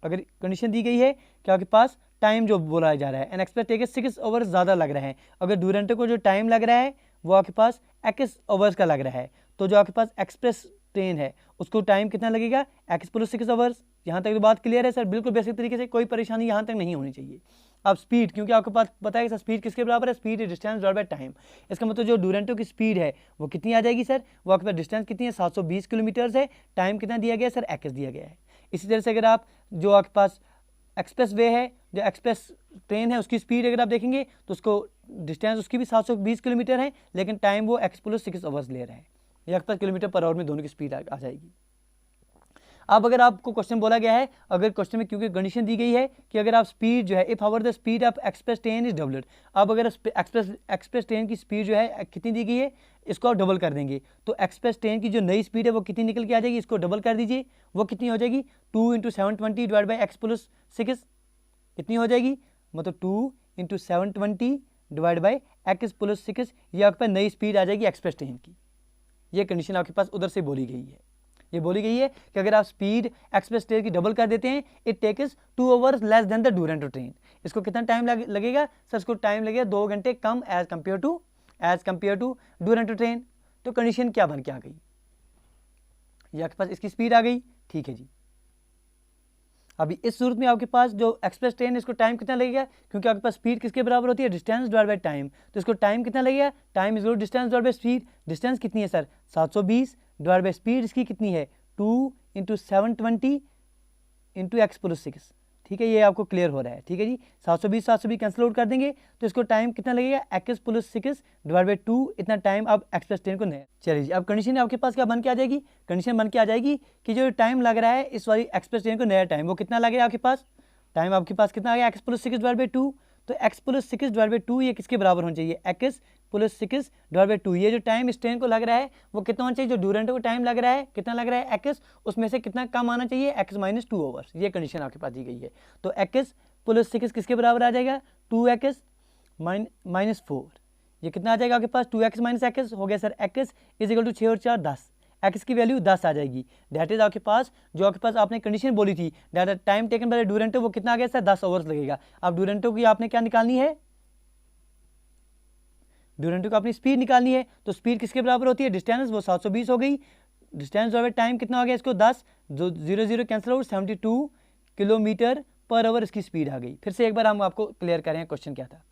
Speaker 1: अगर कंडीशन दी गई है कि आपके पास टाइम जो बोला जा रहा है एन एक्सप्रेस टेक 6 आवर्स ज़्यादा लग रहा है, अगर डूरंटो को जो टाइम लग रहा है वो आपके पास 21 आवर्स का लग रहा है, तो जो आपके पास एक्सप्रेस ट्रेन है उसको टाइम कितना लगेगा, x + 6 आवर्स। यहाँ तक तो बात क्लियर है सर, बिल्कुल बेसिक तरीके से, कोई परेशानी यहाँ तक नहीं होनी चाहिए। अब स्पीड, क्योंकि आपको पास पता है कि सर स्पीड किसके बराबर है, speed is distance divide by time. इसका मतलब जो डूरंटो की स्पीड है वो कितनी आ जाएगी सर, वो आपके पास डिस्टेंस कितनी है 720 किलोमीटर्स है, टाइम कितना दिया गया है सर 21 दिया गया है। इसी तरह से अगर आप जो आपके पास एक्सप्रेस वे है, जो एक्सप्रेस ट्रेन है उसकी स्पीड अगर आप देखेंगे तो उसको डिस्टेंस उसकी भी 720 किलोमीटर है, लेकिन टाइम वो x + 6 आवर्स ले रहा है, या किलोमीटर पर आवर में दोनों की स्पीड आ जाएगी। अब अगर आपको क्वेश्चन बोला गया है, अगर क्वेश्चन में क्योंकि कंडीशन दी गई है कि अगर आप स्पीड जो है if however the speed of express train is doubled, अब अगर एक्सप्रेस ट्रेन की स्पीड जो है कितनी दी गई है, इसको आप डबल कर देंगे तो एक्सप्रेस ट्रेन की जो नई स्पीड है वो कितनी निकल के आ जाएगी, इसको डबल कर दीजिए, वो कितनी हो जाएगी 2 × 720 डिवाइड बाई x + 6 कितनी हो जाएगी, मतलब 2 × 720 डिवाइड बाई x + 6, ये आपके पास नई स्पीड आ जाएगी एक्सप्रेस ट्रेन की। ये कंडीशन आपके पास उधर से बोली गई है, ये बोली गई है कि अगर आप स्पीड एक्सप्रेस ट्रेन की डबल कर देते हैं, it takes 2 hours less than the Duronto train. इसको कितना टाइम लगेगा सर, इसको टाइम लगेगा 2 घंटे कम एज कम्पेयर टू डूरंटो ट्रेन। तो कंडीशन क्या बन के आ गई, ये आपके पास इसकी स्पीड आ गई। ठीक है जी, अभी इस सूरत में आपके पास जो एक्सप्रेस ट्रेन है इसको टाइम कितना लगेगा, क्योंकि आपके पास स्पीड किसके बराबर होती है, डिस्टेंस डिवाइड बाय टाइम, तो इसको टाइम कितना लगेगा, time is distance divide by speed. Distance कितनी है सर 720 डिवाइड बाय स्पीड इसकी कितनी है 2 × 720 × x + 6। ठीक है, ये आपको क्लियर हो रहा है। ठीक है जी, 720 कैंसिल आउट कर देंगे तो इसको टाइम कितना लगेगा, x प्लस 6 डिवाइड बाई 2, इतना टाइम आप x प्लस 10 को नया। चलिए जी, अब कंडीशन आपके पास क्या बन के आ जाएगी, कंडीशन बन के आ जाएगी कि जो टाइम लग रहा है इस वाली x प्लस 10 को नया टाइम, वो कितना लग रहा है आपके पास, टाइम आपके पास कितना आ गया, x प्लस 6 डिवाइड बाई 2। तो x प्लस 6 डिवाइड बाई 2 ये किसके बराबर होना चाहिए, x प्लस 6 डिवाइड बाई 2। ये जो टाइम इस ट्रेन को लग रहा है वो कितना होना चाहिए, जो ड्यूरेंटो को टाइम लग रहा है कितना लग रहा है x, उसमें से कितना कम आना चाहिए, x माइनस 2 ओवर्स। ये कंडीशन आपके पास दी गई है। तो x प्लस 6 किसके बराबर आ जाएगा, 2x माइनस 4। ये कितना आ जाएगा आपके पास, 2x माइनस x हो गया sir, x is equal to 6 और 4 10, x की वैल्यू 10 आ जाएगी। दैट इज आपके पास जो आपके पास आपने कंडीशन बोली थी, दैट टाइम टेकन बाय ड्यूरेंटो, वो कितना आ गया सर, 10 ओवर्स लगेगा। अब ड्यूरेंटो की आपने क्या निकालनी है, ड्यूरेंटो को अपनी स्पीड निकालनी है। तो स्पीड किसके बराबर होती है, डिस्टेंस, वो 720 हो गई, डिस्टेंस और टाइम कितना हो गया इसको 10, जो 0 cancel out, 72 kilometre per hour इसकी स्पीड आ गई। फिर से एक बार हम आपको क्लियर करें क्वेश्चन क्या था।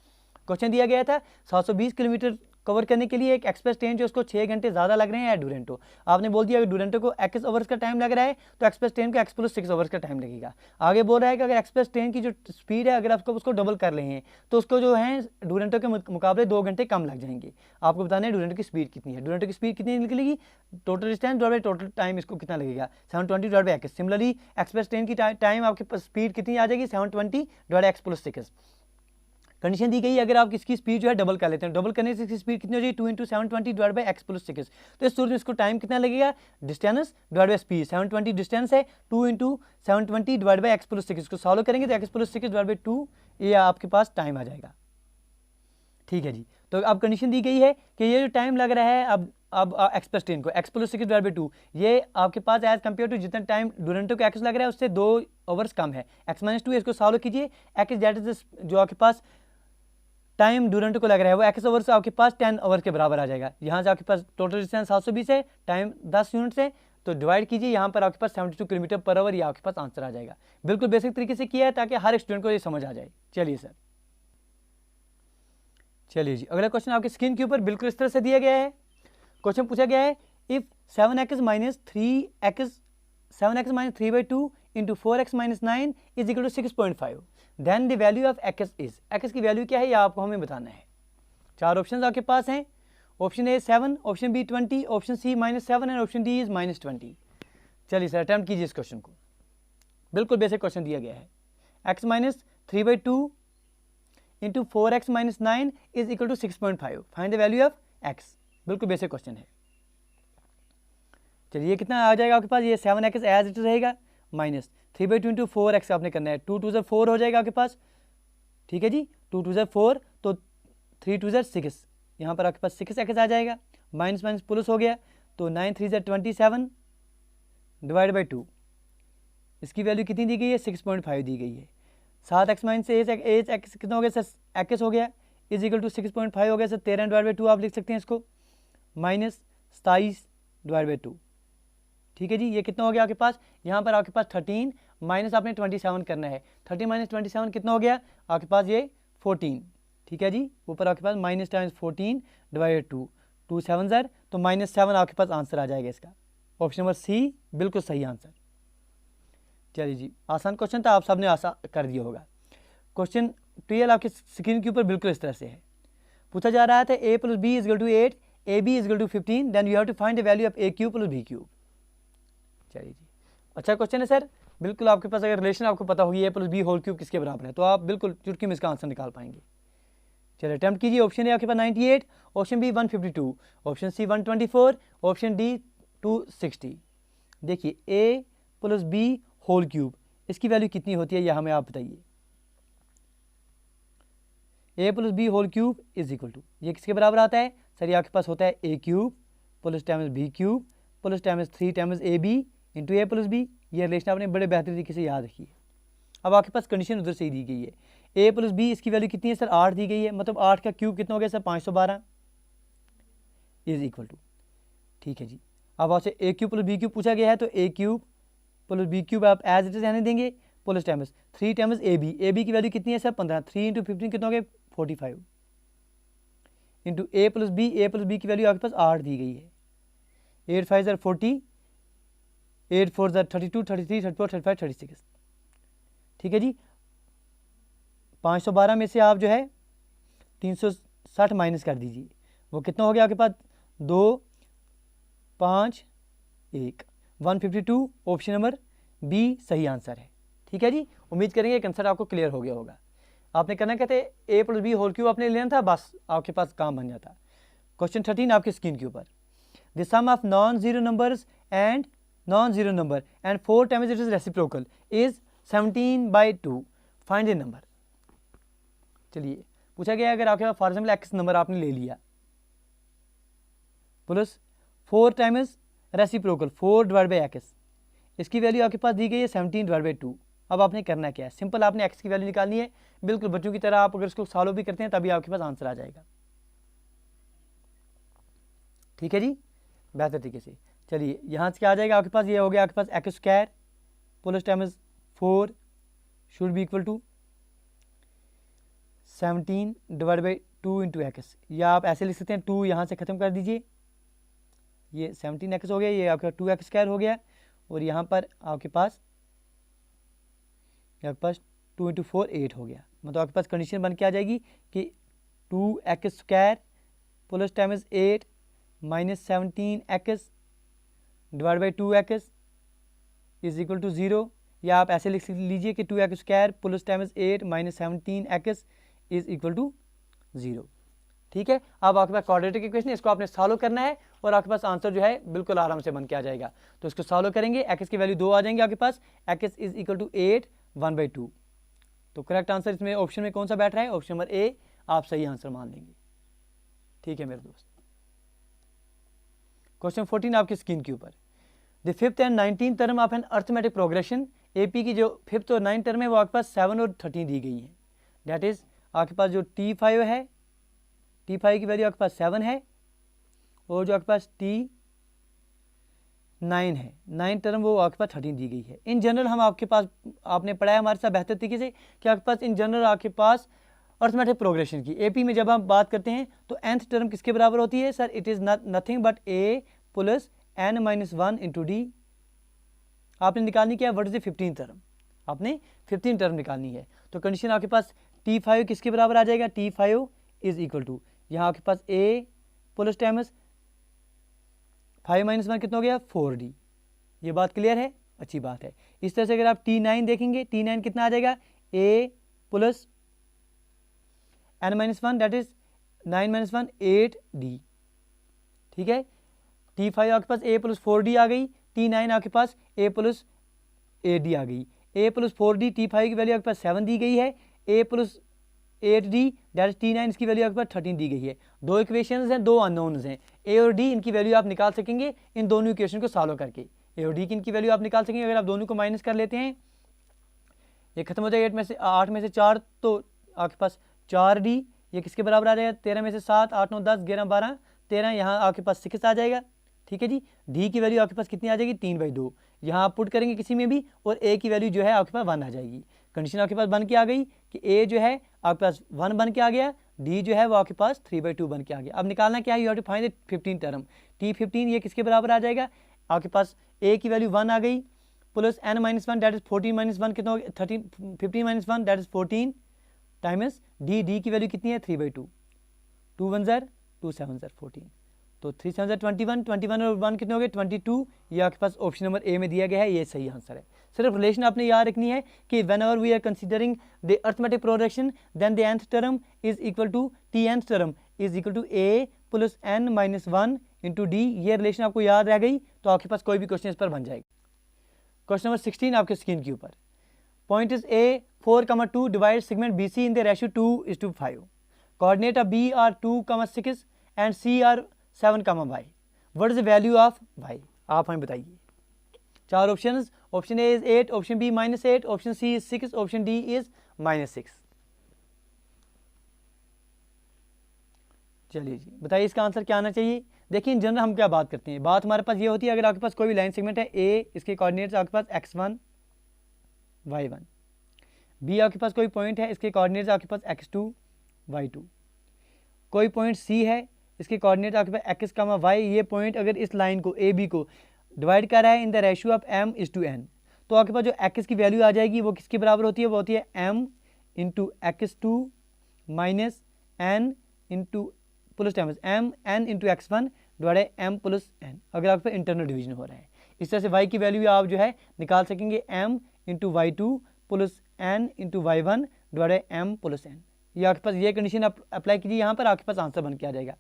Speaker 1: क्वेश्चन दिया गया था 720 किलोमीटर कवर करने के लिए एक एक्सप्रेस ट्रेन जो उसको 6 घंटे ज़्यादा लग रहे हैं या ड्यूरेंटो। आपने बोल दिया अगर ड्यूरेंटो को x ओवर्स का टाइम लग रहा है तो एक्सप्रेस ट्रेन को x प्लस 6 ओवर्स का टाइम लगेगा। आगे बोल रहा है कि अगर एक्सप्रेस ट्रेन की जो स्पीड है अगर आपको उसको डबल कर रहे हैं तो उसको जो है ड्यूरेंटो के मुकाबले 2 घंटे कम लग जाएंगे। आपको बताना है ड्यूरेंटो की स्पीड कितनी है, ड्यूरेंटो की स्पीड कितनी निकलेगी, total distance divide by total time इसको कितना लगेगा, 720 divide by x। Similarly express train की टाइम आपके पास स्पीड कितनी आ जाएगी, 720 divide by x plus 6। Condition दी गई अगर आप इसकी स्पीड जो है डबल कर लेते हैं, डबल करने से इसकी स्पीड कितनी हो जाएगी, 2 × 720 डिवाइड बाई x प्लस 6। तो इस सूरत में इसको टाइम कितना लगेगा, distance divide by speed, 720 distance है, 2 × 720 डिवाइड बाई x प्लस 6। इसको सॉल्व करेंगे तो x प्लस 6 डिवाइड बाई 2 ये आपके पास टाइम आ जाएगा। ठीक है जी, तो अब कंडीशन दी गई है कि ये जो टाइम लग रहा है अब एक्सप्रेस ट्रेन को x प्लस 6 डिवाइड बाई 2, ये आपके पास एज कम्पेयर टू जितना टाइम ड्यूरेंटो को x लग रहा है उससे 2 ओवर्स कम है, x माइनस 2। इसको सॉल्व कीजिए, x दैट इज जो आपके पास टाइम ड्यूरेंटो को लग रहा है वो x ओवर से आपके पास 10 ओवर के बराबर आ जाएगा। यहाँ से आपके पास टोटल डिस्टेंस 720 है, टाइम 10 यूनिट है, तो डिवाइड कीजिए, यहाँ पर आपके पास 72 किलोमीटर पर आवर, ये आपके पास आंसर आ जाएगा। बिल्कुल बेसिक तरीके से किया है ताकि हर स्टूडेंट को ये समझ आ जाए। चलिए सर, चलिए जी, अगला क्वेश्चन आपके स्क्रीन के ऊपर बिल्कुल इस तरह से दिया गया है। क्वेश्चन पूछा गया है if 7x minus 3 by 2 into 4x minus 9 is equal to 6.5, then the value of x is, x की वैल्यू क्या है ये आपको हमें बताना है। 4 ऑप्शन आपके पास हैं, option A 7, option B 20, option C -7 and option D is -20। चलिए सर अटैम्प्ट कीजिए इस क्वेश्चन को, बिल्कुल बेसिक क्वेश्चन दिया गया है। x minus 3 by 2 into 4x minus 9 is equal to 6.5, find the value of x। बिल्कुल बेसिक क्वेश्चन है। चलिए ये कितना आ जाएगा आपके पास, ये 7x एज इट रहेगा, माइनस 3 बाई 2 इंटू 4x आपने करना है, 2 2 4 हो जाएगा आपके पास। ठीक है जी, 2 2 4, तो 3 2 6, यहाँ पर आपके पास 6x आ जाएगा, माइनस माइनस प्लस हो गया, तो 9 3 27 डिवाइड बाई 2, इसकी वैल्यू कितनी दी गई है, 6.5 दी गई है। 7x माइनस x कितना हो गया सर, x हो गया, इज इक्वल टू 6.5 हो गया सर, 13 डिवाइड बाई 2 आप लिख सकते हैं इसको, माइनस 27 डिवाइड बाई 2। ठीक है जी, ये कितना हो गया आपके पास, यहाँ पर आपके पास 13 माइनस आपने 27 करना है, 30 माइनस 27 कितना हो गया आपके पास, ये 14। ठीक है जी, ऊपर आपके पास माइनस टाइम्स 14 डिवाइड 2, 2 7 सर, तो -7 आपके पास आंसर आ जाएगा इसका। ऑप्शन नंबर सी बिल्कुल सही आंसर। चलिए जी, आसान क्वेश्चन था, आप सबने आसान कर दिया होगा। क्वेश्चन 12 आपके स्क्रीन के ऊपर बिल्कुल इस तरह से है। पूछा जा रहा था a plus B is equal to 8, A B is equal to 15, then you have to find the value of a cube plus b cube. चलिए जी, अच्छा क्वेश्चन है सर, बिल्कुल आपके पास अगर रिलेशन आपको पता होगी a plus B whole cube किसके बराबर है तो आप बिल्कुल चुटकी में इसका आंसर निकाल पाएंगे। चलिए अटैम्प्ट कीजिए, ऑप्शन ए आपके पास 98, option B 152, option C 124, option D 260। देखिए a plus B whole cube इसकी वैल्यू कितनी होती है यह हमें आप बताइए। a plus B whole cube is equal to, ये किसके बराबर आता है सर, ये आपके पास होता है a cube plus times B cube plus times 3 times A B into A plus B. ये रिलेशन आपने बड़े बेहतरीन तरीके से याद रखी है। अब आपके पास कंडीशन उधर से ही दी गई है, a प्लस बी इसकी वैल्यू कितनी है सर, 8 दी गई है, मतलब 8 का क्यूब कितना हो गया सर, 512 इज इक्वल टू। ठीक है जी, अब आपसे a cube plus B cube पूछा गया है तो a cube plus B cube आप एज इट इज रहने देंगे, plus times 3 times A B की वैल्यू कितनी है सर 15, 3 इंटू 15 कितना हो गया 45 इंटू ए प्लस बी की वैल्यू आपके पास 8 दी गई है, 8 5 सर 40, 8 4 सर 32, 33 34 35 36। ठीक है जी, 512 में से आप जो है 360 माइनस कर दीजिए, वो कितना हो गया आपके पास 2 5 1 152। ऑप्शन नंबर बी सही आंसर है। ठीक है जी, उम्मीद करेंगे कंसेप्ट आपको क्लियर हो गया होगा। आपने करना कहते ए प्लस बी होल क्यूब आपने लेना था, बस आपके पास काम बन जाता। क्वेश्चन 13 आपकी स्क्रीन के ऊपर, the sum of non zero numbers and non zero number and 4 times it is reciprocal is 17/2, find the number. चलिए पूछा गया अगर आपके पास फॉर एग्जाम्पल एक्स नंबर आपने ले लिया प्लस 4 टाइम्स रेसिप्रोकल 4/x, इसकी वैल्यू आपके पास दी गई है 17/2। अब आपने करना क्या है, सिंपल आपने x की वैल्यू निकालनी है, बिल्कुल बच्चों की तरह। आप अगर इसको सॉल्व भी करते हैं तभी आपके पास आंसर आ जाएगा। ठीक है जी, बेहतर तरीके से। चलिए यहाँ से क्या आ जाएगा आपके पास, ये हो गया आपके पास x square plus times 4 should be equal to 17/2 into x, या आप ऐसे लिख सकते हैं 2 यहाँ से ख़त्म कर दीजिए, ये 17x हो गया, ये आपका 2x स्क्वायर हो गया, और यहाँ पर आपके पास 2 इंटू 4 8 हो गया। मतलब आपके पास कंडीशन बन के आ जाएगी कि 2x square plus times 8 minus 17x divide by 2x is equal to 0, या आप ऐसे लिख लीजिए कि 2x square plus times 8 minus 17x is equal to 0। ठीक है, अब आपके पास क्वाड्रेटिक इक्वेशन, इसको आपने सॉल्व करना है और आपके पास आंसर जो है बिल्कुल आराम से बन के आ जाएगा। तो इसको सॉल्व करेंगे, एक्स की वैल्यू 2 आ जाएंगे आपके पास, एक्स इज इक्वल टू 8 1/2। तो करेक्ट आंसर इसमें ऑप्शन में कौन सा बैठ रहा है, ऑप्शन नंबर ए आप सही आंसर मान लेंगे। ठीक है मेरे दोस्त। क्वेश्चन 14 आपकी स्क्रीन के ऊपर, the 5th and 19th term of an arithmetic progression, AP की जो 5th और 9th टर्म है वो आपके पास 7 और 13 दी गई है। दैट इज आपके पास जो T5 है, T5 की वैल्यू आपके पास 7 है, और जो आपके पास T9 है 9th टर्म वो आपके पास 13 दी गई है। इन जनरल हम आपके पास आपने पढ़ाया हमारे साथ बेहतर तरीके से कि आपके पास इन जनरल आपके पास अर्थमेटिक प्रोग्रेशन की एपी में जब हम बात करते हैं तो nth टर्म किसके बराबर होती है sir, it is nothing but a plus n-1 into D. आपने निकालनी क्या है, what is the 15th term, आपने 15th टर्म निकालनी है। तो कंडीशन आपके पास T5 किसके बराबर आ जाएगा, T5 इज इक्वल टू यहाँ आपके पास a प्लस टाइम्स 5-1 कितना हो गया 4d। ये बात क्लियर है, अच्छी बात है। इस तरह से अगर आप T9 देखेंगे, T9 कितना आ जाएगा, a plus n-1 that is 9-1 8d। ठीक है, T5 आपके पास a प्लस 4d आ गई, T9 आपके पास a प्लस 8d आ गई। a प्लस 4d T5 की वैल्यू आपके पास 7 दी गई है, a plus 8d that is T9 इसकी वैल्यू आपके पास 13 दी गई है। दो इक्वेशंस हैं, दो अननोन्स हैं, a और d, इनकी वैल्यू आप निकाल सकेंगे इन दोनों इक्वेशन को सॉल्व करके। a और d की इनकी वैल्यू आप निकाल सकेंगे, अगर आप दोनों को माइनस कर लेते हैं ये खत्म हो जाएगा 8 में से 4 तो आपके पास 4d, ये किसके बराबर आ जाएगा 13 में से 7 8 9 10 11 12 13, यहाँ आपके पास 6 आ जाएगा। ठीक है जी, d की वैल्यू आपके पास कितनी आ जाएगी 3/2, यहाँ आप पुट करेंगे किसी में भी, और a की वैल्यू जो है आपके पास 1 आ जाएगी। कंडीशन आपके पास बन के आ गई कि a जो है आपके पास 1 बन के आ गया, d जो है वो आपके पास 3/2 बन के आ गया। अब निकालना क्या है, you have to find the 15th term. T15 ये किसके बराबर आ जाएगा, आपके पास a की वैल्यू 1 आ गई प्लस n-1 दैट इज 14-1 कितना हो गया 15-1 दैट इज 14 टाइम्स d की वैल्यू कितनी है 3/2, 2 1 ज़र 2 7 ज़र 14, तो 3 7 ज़र 21 और 1 कितने हो गए 22। ये आपके पास ऑप्शन नंबर ए में दिया गया है, ये सही आंसर है। सिर्फ रिलेशन आपने याद रखनी है कि whenever we are considering the arithmetic progression then the nth term is equal to Tnth term is equal to a plus n-1 into D. ये रिलेशन आपको याद रह गई तो आपके पास कोई भी क्वेश्चन इस पर बन जाएगा। क्वेश्चन नंबर 16 आपके स्क्रीन के ऊपर, point is a 4,2 divide segment BC in the ratio 2:5, coordinate of B are 2,6 and C are 7,y, what is the value of y, आप हमें बताइए। चार options, option A is 8, option B -8, option C is 6, option D is -6। चलिए जी बताइए इसका answer क्या आना चाहिए। देखिए इन जनरल हम क्या बात करते हैं, बात हमारे पास ये होती है अगर आपके पास कोई भी लाइन सेगमेंट है ए, इसके कोऑर्डिनेट्स आपके पास x1 y1, बी आपके पास कोई पॉइंट है इसके कोऑर्डिनेट्स आपके पास x2 y2, कोई पॉइंट सी है इसके कोऑर्डिनेट्स आपके पास x, y। ये पॉइंट अगर इस लाइन को ए बी को डिवाइड कर रहा है इन द रेशियो ऑफ m/n, तो आपके पास जो x की वैल्यू आ जाएगी वो किसके बराबर होती है, वो होती है m into x2 minus n into plus times m n into x1 divide m plus n, अगर आपके पास इंटरनल डिवीजन हो रहा है। इस तरह से y की वैल्यू आप जो है निकाल सकेंगे m into y2 plus n into y1 divide m plus n। ये आपके पास ये कंडीशन आप अप्लाई कीजिए, यहाँ पर आपके पास आंसर बन के आ जाएगा,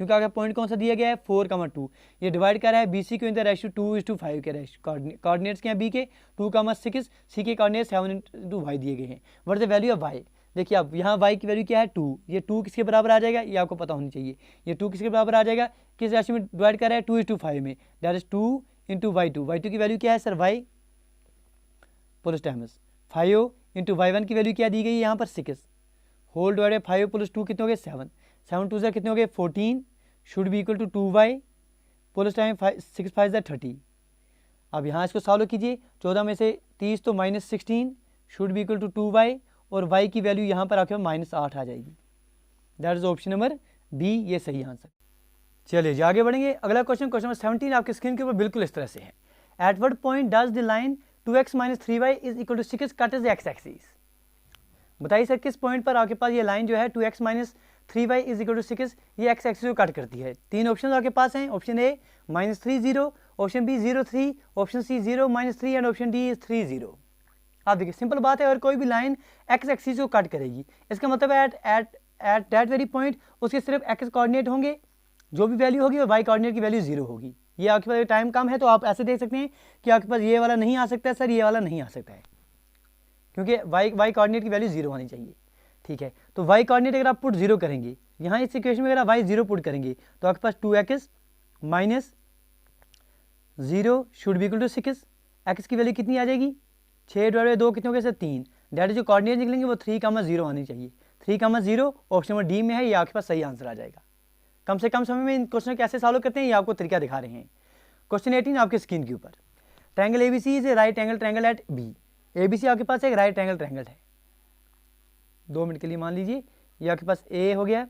Speaker 1: क्योंकि आपका पॉइंट कौन सा दिया गया है 4,2। ये डिवाइड कर रहा है BC को इन द रेशियो 2:5 के रेशियो, कोऑर्डिनेट्स के हैं B के 2,6, C के कोऑर्डिनेट्स 7:y दिए गए हैं। What is the value of y? देखिए अब यहाँ y की वैल्यू क्या है 2, ये 2 किसके बराबर आ जाएगा ये आपको पता होनी चाहिए। ये 2 किसके बराबर आ जाएगा, किस राशि में डिवाइड कर रहा है 2:5 में, दैट इज 2 इंटू y2 की वैल्यू क्या है sir y plus times 5 into y1 की वैल्यू क्या दी गई है यहाँ पर 6 होल डिवाइड 5 प्लस 2 कितने हो गए 7, 7 2 कितने हो गए 14 should be equal to 2y plus time 6 5 30। अब यहाँ इसको सॉल्व कीजिए, 14 में से 30 तो minus 16 should be equal to 2y, और y की वैल्यू यहाँ पर आपके माइनस 8 आ जाएगी। That is option number B, ये सही आंसर। चलिए जी आगे बढ़ेंगे। अगला क्वेश्चन, क्वेश्चन नंबर 17 आपके स्क्रीन के ऊपर बिल्कुल इस तरह से है। At what point does the line 2x minus 3y is equal to 6 cut is X axis. बताइए सर किस पॉइंट पर आपके पास ये लाइन जो है 2x minus 3y is equal to 6 ये एक्स एक्सिस को कट करती है। तीन ऑप्शन आपके पास हैं, option A -3 0, option B 0 3, option C 0 -3 and option D 3 0। आप देखिए सिंपल बात है, अगर कोई भी लाइन एक्स एक्सिस को कट करेगी इसका मतलब एट दैट वेरी पॉइंट उसके सिर्फ एक्स कोऑर्डिनेट होंगे, जो भी वैल्यू होगी वो वाई कोऑर्डिनेट की वैल्यू 0 होगी। ये आपके पास टाइम कम है तो आप ऐसे देख सकते हैं कि आपके पास ये वाला नहीं आ सकता है सर, ये वाला नहीं आ सकता है, क्योंकि वाई कोऑर्डिनेट की वैल्यू 0 होनी चाहिए। ठीक है, तो वाई कोऑर्डिनेट अगर आप पुट 0 करेंगे यहाँ इस इक्वेशन में, अगर आप वाई 0 पुट करेंगे तो आपके पास 2x minus 0 should be equal to 6, X की वैल्यू कितनी आ जाएगी 6 डिवाइड 2 कितने हो गए सर 3, डेट जो कोऑर्डिनेट निकलेंगे वो 3,0 आनी चाहिए। 3,0 ऑप्शन नंबर डी में है, ये आपके पास सही आंसर आ जाएगा। कम से कम समय में इन क्वेश्चन कैसे सॉल्व करते हैं ये आपको तरीका दिखा रहे हैं। क्वेश्चन 18 आपके स्क्रीन के ऊपर, triangle ABC is a right angle triangle at B. ABC आपके पास एक राइट एंगल ट्रायंगल है। 2 मिनट के लिए मान लीजिए ये आपके पास ए हो गया,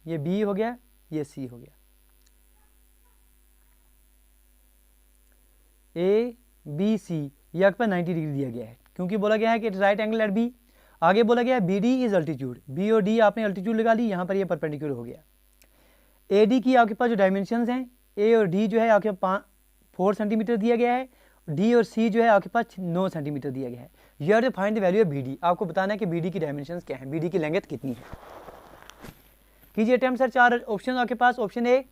Speaker 1: ये बी हो गया, ये सी हो गया। ए बी सी ये आपके पास 90 डिग्री दिया गया है, क्योंकि बोला गया है कि राइट एंगल एट बी। आगे बोला गया है B D is altitude, B और डी आपने अल्टीट्यूड लगा ली, यहाँ पर ये परपेंडिकुलर हो गया। ए डी की आपके पास जो डायमेंशंस हैं, ए और डी जो है आपके पास 4 सेंटीमीटर दिया गया है, डी और सी जो है आपके पास 9 सेंटीमीटर दिया गया है। You have to find the value of B D, आपको बताना है कि बी डी की डायमेंशंस क्या है, बी डी की लेंथ कितनी है। कीजिए अटेम्प्ट सर। 4 ऑप्शन आपके पास, ऑप्शन ए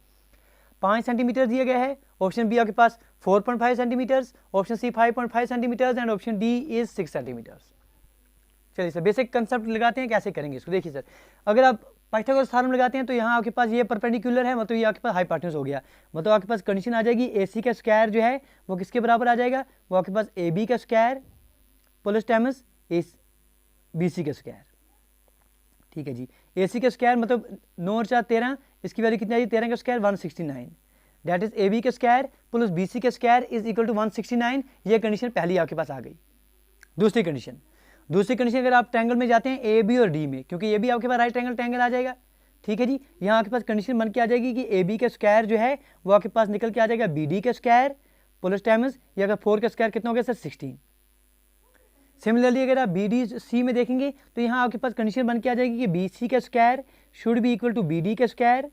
Speaker 1: 5 सेंटीमीटर दिया गया है, ऑप्शन बी आपके पास 4.5 centimetres, option C 5.5 centimetres and option D is 6 centimetres. चलिए सर बेसिक कंसेप्ट लगाते हैं, कैसे करेंगे इसको। देखिए सर, अगर आप पाइथागोरस थ्योरम लगाते हैं तो यहाँ आपके पास ये परपेंडिकुलर है, मतलब ये आपके पास हाइपोटेन्यूज हो गया, मतलब आपके पास कंडीशन आ जाएगी ए सी का स्क्वायर जो है वो किसके बराबर आ जाएगा, वो आपके पास ए बी का square plus times A B C का स्क्वायर। ठीक है जी, ए सी का स्क्वायर मतलब 9 और 4 13, इसकी वैल्यू कितनी आई 13 का square 169, that is A B का स्क्वायर प्लस बी सी का स्क्वायर इज इक्वल टू 169। ये कंडीशन पहली आपके पास आ गई। दूसरी कंडीशन अगर आप ट्रायंगल में जाते हैं ए बी और डी में, क्योंकि ए बी आपके पास राइट ट्रायंगल आ जाएगा। ठीक है जी, यहाँ आपके पास कंडीशन बन के आ जाएगी कि ए बी का स्क्वायर जो है वो आपके पास निकल के आ जाएगा बी डी का स्क्वायर प्लस टाइम्स ये अगर 4 का स्क्वायर कितना हो गया सर 16। सिमिलरली अगर आप बी डी सी में देखेंगे तो यहाँ आपके पास कंडीशन बन के आ जाएगी कि बी सी का square should be equal to B D का स्क्वायर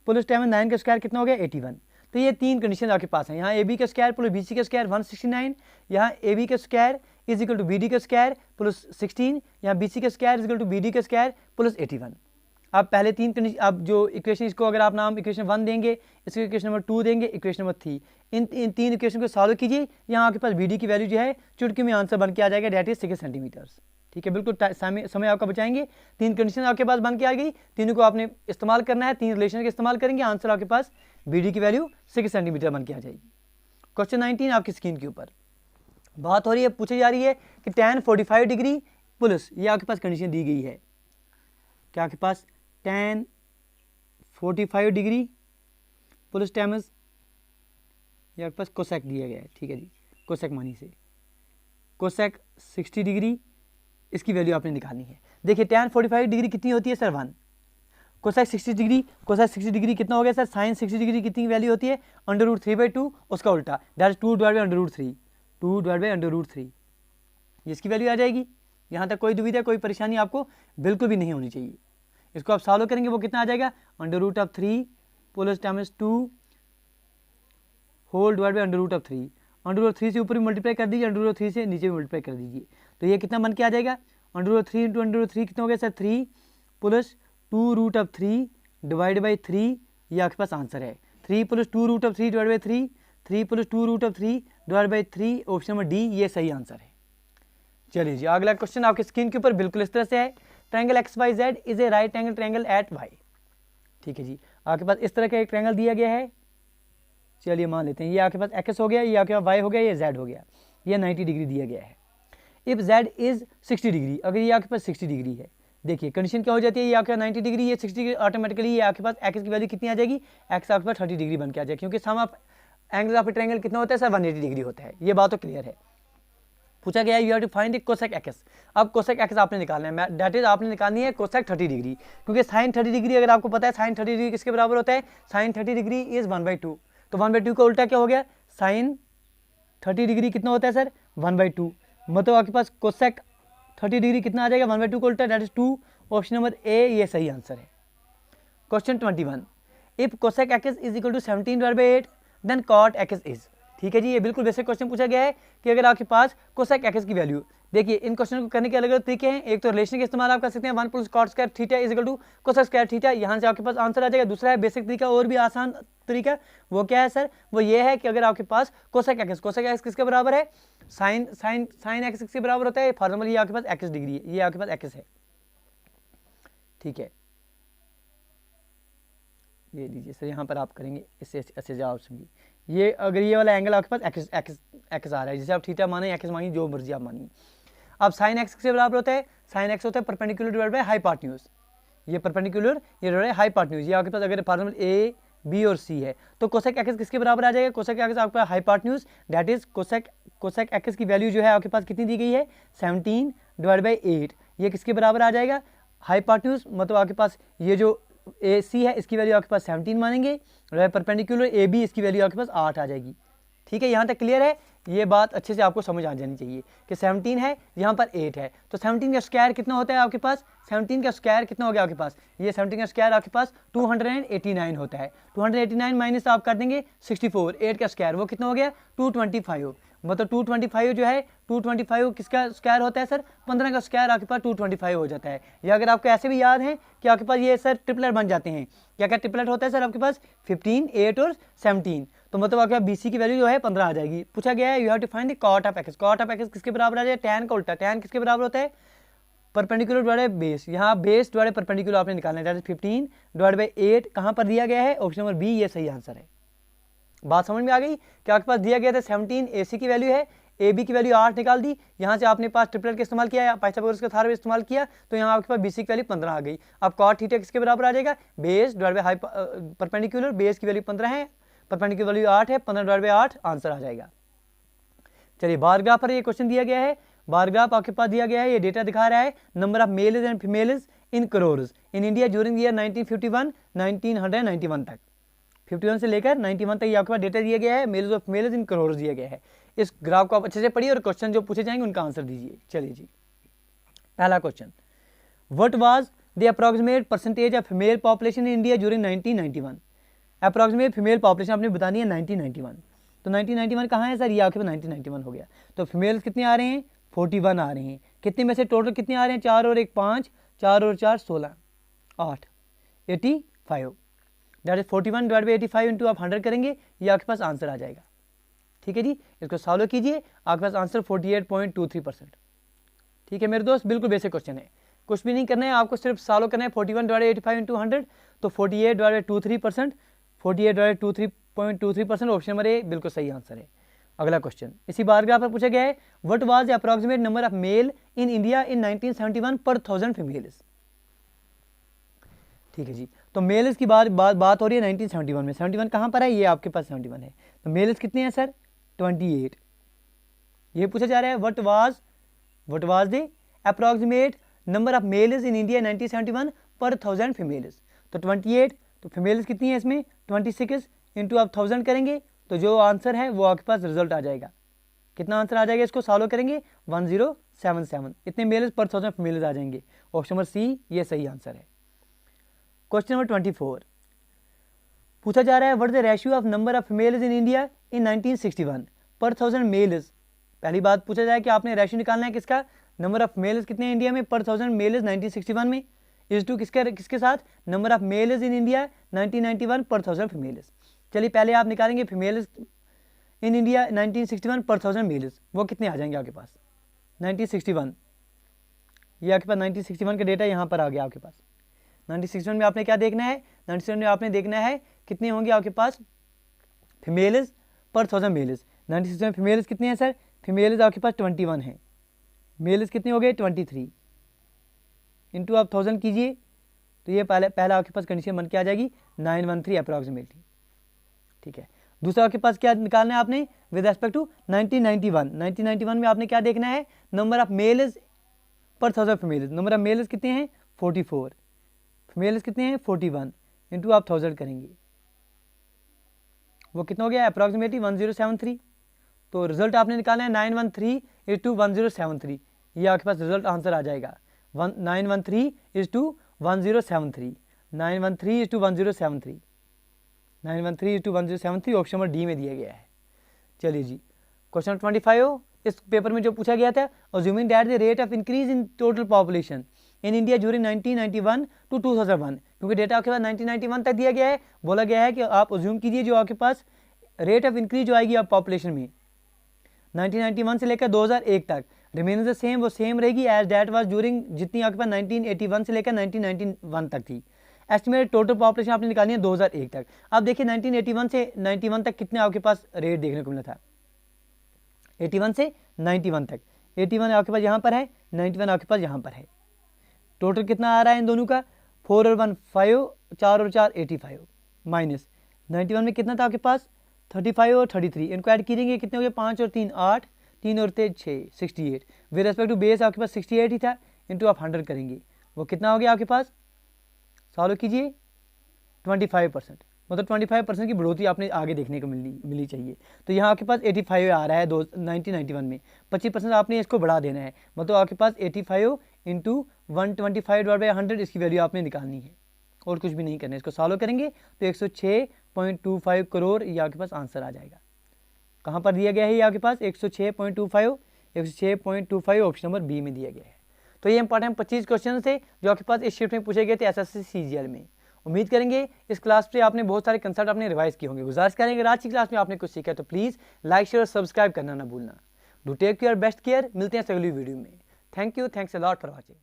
Speaker 1: प्लस टाइम 9 का स्क्वायर कितना हो गया 81। तो ये 3 कंडीशन आपके पास हैं। यहाँ ए बी का स्क्वायर प्लस बी सी का स्क्वायर 169, यहाँ ए बी का square is equal to B D का स्क्वायर प्लस 16, यहाँ बी सी का square is equal to B D का स्क्वायर प्लस 81। आप पहले 3 कंडीशन, आप जो इक्वेशन इसको अगर आप नाम इक्वेशन 1 देंगे, इसको इक्वेशन नंबर 2 देंगे, इक्वेशन नंबर 3, इन 3 इक्वेशन को सॉल्व कीजिए। यहाँ आपके पास बी डी की वैल्यू जो है चुटकी में आंसर बन के आ जाएगा, डेट इज 6 सेंटीमीटर्स। ठीक है, बिल्कुल समय आपका बचाएंगे। 3 कंडीशन आपके पास बन के आ गई, तीनों को आपने इस्तेमाल करना है, 3 रिलेशन का इस्तेमाल करेंगे, आंसर आपके पास बी डी की वैल्यू 6 सेंटीमीटर बन के आ जाएगी। क्वेश्चन 19 आपकी स्क्रीन के ऊपर बात हो रही है, पूछी जा रही है कि tan 45 डिग्री प्लस ये आपके पास कंडीशन दी गई है कि आपके पास tan 45 डिग्री प्लस टाइम्स ये आपके पास कोसेक दिया गया है। ठीक है जी, कोसेक मानी से कोसेक 60 डिग्री, इसकी वैल्यू आपने निकालनी है। देखिए tan 45 डिग्री कितनी होती है सर 1, कोसेक 60 डिग्री कितना हो गया सर साइन 60 डिग्री कितनी वैल्यू होती है √3/2, उसका उल्टा that is 2 divide by √3, 2 divide by √3, इसकी वैल्यू आ जाएगी। यहाँ तक कोई दुविधा, कोई परेशानी आपको बिल्कुल भी नहीं होनी चाहिए। इसको आप सॉल्व करेंगे वो कितना आ जाएगा, √3 plus times 2 whole divide by √3। √3 से ऊपर भी मल्टीप्लाई कर दीजिए, √3 से नीचे भी मल्टीप्लाई कर दीजिए, तो ये कितना बन के आ जाएगा, √3 इंटू √3 कितना हो गया सर 3 प्लस 2√3 डिवाइड बाई 3, ये आपके पास आंसर है। 3 plus 2√3 divide by 3, 3 plus 2√3 divide by 3, option number D ये सही आंसर है। चलिए जी, अगला क्वेश्चन आपकी स्क्रीन के ऊपर बिल्कुल इस तरह से है, triangle XYZ is a right angle triangle eight Y। ठीक है जी, आपके पास इस तरह का एक ट्रायंगल दिया गया है। चलिए मान लेते हैं ये आपके पास x हो गया, ये आपके पास y हो गया, ये z हो गया, ये 90 डिग्री दिया गया है। इफ z इज 60 डिग्री, अगर ये आपके पास 60 डिग्री है, देखिए कंडीशन क्या हो जाती है, ये आपका 90 डिग्री, ये 60 डिग्री, ऑटोमेटिकली ये आपके पास x की वैल्यू कितनी आ जाएगी, x आपके पास 30 डिग्री बन के आ जाएगी, क्योंकि सम ऑफ एंगल ऑफ ट्रायंगल कितना होता है सर 180 डिग्री होता है। ये बात तो क्लियर है। पूछा गया है you have to find the cosec x। अब कोसेक x आपने निकालना है, दैट इज आपने निकालनी है कोसेक 30 डिग्री, क्योंकि साइन 30 डिग्री अगर आपको पता है साइन 30 डिग्री किसके बराबर होता है, साइन 30 डिग्री इज 1/2, तो 1/2 का उल्टा क्या हो गया, साइन 30 डिग्री कितना होता है सर 1/2, मतलब आपके पास कोसेक 30 डिग्री कितना आ जाएगा 1/2 का उल्टा, that is 2, option number A ये सही आंसर है। Question 21, if cosec x is equal to 17/8 then cot x is. ठीक है जी, ये बिल्कुल बेसिक क्वेश्चन पूछा गया है कि अगर आपके पास कोसेक x की वैल्यू, देखिए इन क्वेश्चन को करने के अलग अलग तरीके हैं। एक तो रिलेशन का इस्तेमाल आप कर सकते हैं, 1 + cot square theta is equal to cosec square theta, यहाँ से आपके पास आंसर आ जाएगा। दूसरा है बेसिक तरीका और भी आसान तरीका, वो क्या है सर, वो ये है कि अगर आपके पास कोसेक x किसके बराबर है, साइन x किसके बराबर होता है, फॉर्मूला ये आपके पास x डिग्री है, ये आपके पास x है। ठीक है, ये लीजिए सर, यहाँ पर आप करेंगे इससे ऐसे जवाब समझिए, ये अगर ये वाला एंगल आपके पास x आ रहा है, जैसे आप थीटा माने x मानिए, जो मर्जी आप मानिए। अब साइन x किसके बराबर होता है, साइन x होता है परपेंडिकुलर डिवाइड बाय हाइपोटेन्यूज, ये परपेंडिकुलर ये डिवाइड बाय हाइपोटेन्यूज, ये आपके पास अगर फॉर्मूला a b और c है, तो कोसेक x किसके बराबर आ जाएगा, कोसेक x आपके पास hypotenuse, that is cosec x की वैल्यू जो है आपके पास कितनी दी गई है 17 डिवाइड बाई 8, ये किसके बराबर आ जाएगा, हाइपोटेन्यूज मतलब आपके पास ये जो ए सी है इसकी वैल्यू आपके पास 17 मानेंगे, परपेंडिकुलर ए बी इसकी वैल्यू आपके पास 8 आ जाएगी। ठीक है, यहाँ तक क्लियर है, ये बात अच्छे से आपको समझ आ जानी चाहिए कि 17 है, यहाँ पर 8 है, तो 17 का स्क्वायर कितना होता है आपके पास, 17 का स्क्वायर कितना हो गया आपके पास, ये 17 का स्क्वायर आपके पास 289 होता है, 289 माइनस आप कर देंगे 64, 8 का स्क्वायर वो कितना हो गया 225, मतलब 225 जो है 225 किसका स्क्वायर होता है सर 15 का स्क्वायर आपके पास 225 हो जाता है। या अगर आपको ऐसे भी याद है कि आपके पास ये सर ट्रिपलेट बन जाते हैं, क्या क्या ट्रिपलेट होता है सर आपके पास 15, 8 और 17, तो मतलब आपके पास BC की वैल्यू जो है 15 आ जाएगी। पूछा गया है you have to find the cot of x, cot of x किसके बराबर आ जाए, tan का उल्टा, tan किसके बराबर होता है परपेंडिकुलर डिवाइड बाय बेस, यहाँ बेस डिवाइड परपेंडिकुलर आपने निकालना है, दैट इज 15 डिवाइड बाय 8 कहाँ पर दिया गया है, ऑप्शन नंबर बी ये सही आंसर है। बात समझ में आ गई कि आपके पास दिया गया था 17, AC की वैल्यू है, AB की वैल्यू 8 निकाल दी, यहाँ से आपने पास ट्रिपलेट का इस्तेमाल किया, पाइथागोरस का थ्योरम इस्तेमाल किया, तो यहाँ आपके पास BC की वैल्यू 15 आ गई। अब कॉट थीटा किसके बराबर आ जाएगा, base divide by perpendicular, base की वैल्यू 15 है, परपेंडिकुलर वैल्यू 8 है, 15 डिवाइड बाय 8 आंसर आ जाएगा। चलिए बार ग्राफ पर ये क्वेश्चन दिया गया है, बार ग्राफ आपके पास दिया गया है, ये डेटा दिखा रहा है number of males and females in crores in India during year 1951 तक, 51 से लेकर 91 तक ये आपके पास डेटा दिया गया है, मेल्स और फीमेल्स इन करोर्स दिया गया है। इस ग्राफ को आप अच्छे से पढ़िए और क्वेश्चन जो पूछे जाएंगे उनका आंसर दीजिए। चलिए जी, पहला question, what was the approximate percentage of female population in India during 1991, approximate female population आपने बतानी है 1991, तो 1991 कहाँ है सर, ये आपके पास 1991 हो गया, तो फीमेल्स कितने आ रहे हैं 41 आ रहे हैं, कितने में से टोटल कितने आ रहे हैं 4 और 1 5, 4 और 4 16, 8 85, that is 41 divide by 85 into आप 100 करेंगे, ये आपके पास आंसर आ जाएगा। ठीक है जी, इसको सॉल्व कीजिए, आपके पास आंसर 48.23%। ठीक है मेरे दोस्त, बिल्कुल बेसिक क्वेश्चन है, कुछ भी नहीं करना है, आपको सिर्फ सॉल्व करना है 41 डिवाइड 85 इंटू 100, तो 48 डिवाइड 23%, 48 डिवाइड 23.23%, ऑप्शन नंबर ए बिल्कुल सही आंसर है। अगला क्वेश्चन इसी बार ग्राफ पर पूछा गया है, what was the approximate number of male in India in 1971 पर 1000 फीमेल्स। ठीक है जी, तो मेल्स की बात हो रही है 1971 में, 71 कहाँ पर है, ये आपके पास 71 है, तो मेल्स कितने हैं सर 28, ये पूछा जा रहा है what was the approximate number of males in India 1971 पर 1000 फीमेल्स, तो 28, तो फीमेल्स कितनी है इसमें 26 इंटू आप 1000 करेंगे, तो जो आंसर है वो आपके पास रिजल्ट आ जाएगा। कितना आंसर आ जाएगा, इसको सॉल्व करेंगे 1077, इतने मेल्स पर 1000 फीमेल्स आ जाएंगे। ऑप्शन नंबर सी ये सही आंसर है। क्वेश्चन नंबर 24 पूछा जा रहा है, what is the ratio of number of females in India in 1961 पर 1000 मेल्स। पहली बात पूछा जाए कि आपने रेशियो निकालना है किसका, नंबर ऑफ मेल्स कितने हैं इंडिया में पर 1000 मेल्स 1961 में, इज टू किसके साथ, number of males in India 1991 पर 1000 फीमेल्स। चलिए पहले आप निकालेंगे फीमेल्स इन इंडिया 1961 पर 1000 मेल्स, वो कितने आ जाएंगे आपके पास 1961, ये आपके पास 1961 का डेटा यहाँ पर आ गया आपके पास। 1961 में आपने क्या देखना है, 1961 में आपने देखना है कितने होंगे आपके पास फीमेल्स पर 1000 मेल्स। 1961 में फीमेल्स कितने हैं सर, फीमेल्स आपके पास 21 हैं, मेल्स कितने हो गए 23, इंटू आप 1000 कीजिए तो ये पहला आपके पास कंडीशन बन के आ जाएगी 913 अप्रॉक्सीमेटली। ठीक है, दूसरा आपके पास क्या निकालना है आपने विद रेस्पेक्ट टू 1991 में आपने क्या देखना है, नंबर ऑफ मेल्स पर 1000 फीमेल्स। नंबर ऑफ मेल्स कितने हैं 44, फीमेल्स कितने हैं 41, इंटू आप 1000 करेंगे, वो कितना हो गया अप्रॉक्सीमेटली 1073। तो रिजल्ट आपने निकालना है 913:1073, ये आपके पास रिजल्ट आंसर आ जाएगा 913:1073, 913:1073, 913:1073 ऑप्शन नंबर डी में दिया गया है। चलिए जी क्वेश्चन 25 इस पेपर में जो पूछा गया था, assuming that the rate of increase in total population in India during 1991 to 2001, क्योंकि डेटा आपके पास 1991 तक दिया गया है, बोला गया है कि आप अज्यूम कीजिए जो आपके पास रेट ऑफ इंक्रीज जो आएगी आप पॉपुलेशन में 1991 से लेकर 2001 तक रिमेन द सेम, वो सेम रहेगी एज दैट वाज ड्यूरिंग जितनी आपके पास 1981 से लेकर 1991 तक थी। एस्टिमेटेड टोटल पॉपुलेशन आपने निकाली है 2001 तक। अब देखिए 1981 से 91 तक कितने आपके पास रेट देखने को मिला था, 81 से 91 तक, 81 आपके पास यहाँ पर है, 91 आपके पास यहाँ पर है, टोटल कितना आ रहा है इन दोनों का 4 और 1 5, 4 और 4 85, माइनस 91 में कितना था आपके पास 35 और 33, इनको ऐड करेंगे कितने हो गए 5 और 3 8, 3 और 3 6 68, विद रेस्पेक्ट टू बेस आपके पास 68 ही था, इंटू आप 100 करेंगे, वो कितना हो गया आपके पास, सॉल्व कीजिए 25%, मतलब 25% की बढ़ोतरी आपने आगे देखने को मिली चाहिए। तो यहाँ आपके पास 85 आ रहा है 1991 में, 25% आपने इसको बढ़ा देना है, मतलब आपके पास 85 इंटू 125/100 इसकी वैल्यू आपने निकालनी है और कुछ भी नहीं करना है। इसको सॉल्व करेंगे तो 106.25 करोड़ ये आपके पास आंसर आ जाएगा। कहाँ पर दिया गया है ये आपके पास 106.25 ऑप्शन नंबर बी में दिया गया है। तो ये इंपॉर्टेंट 25 क्वेश्चन थे जो आपके पास इस शिफ्ट में पूछे गए थे एसएससी सीजीएल में। उम्मीद करेंगे इस क्लास पे आपने बहुत सारे कंसेप्ट आपने रिवाइज किए होंगे। गुजारिश करेंगे अगर आज की क्लास में आपने कुछ सीखा तो प्लीज़ लाइक शेयर और सब्सक्राइब करना ना भूलना। Do take your best care, मिलते हैं अगली वीडियो में। Thank you, thanks a lot for watching.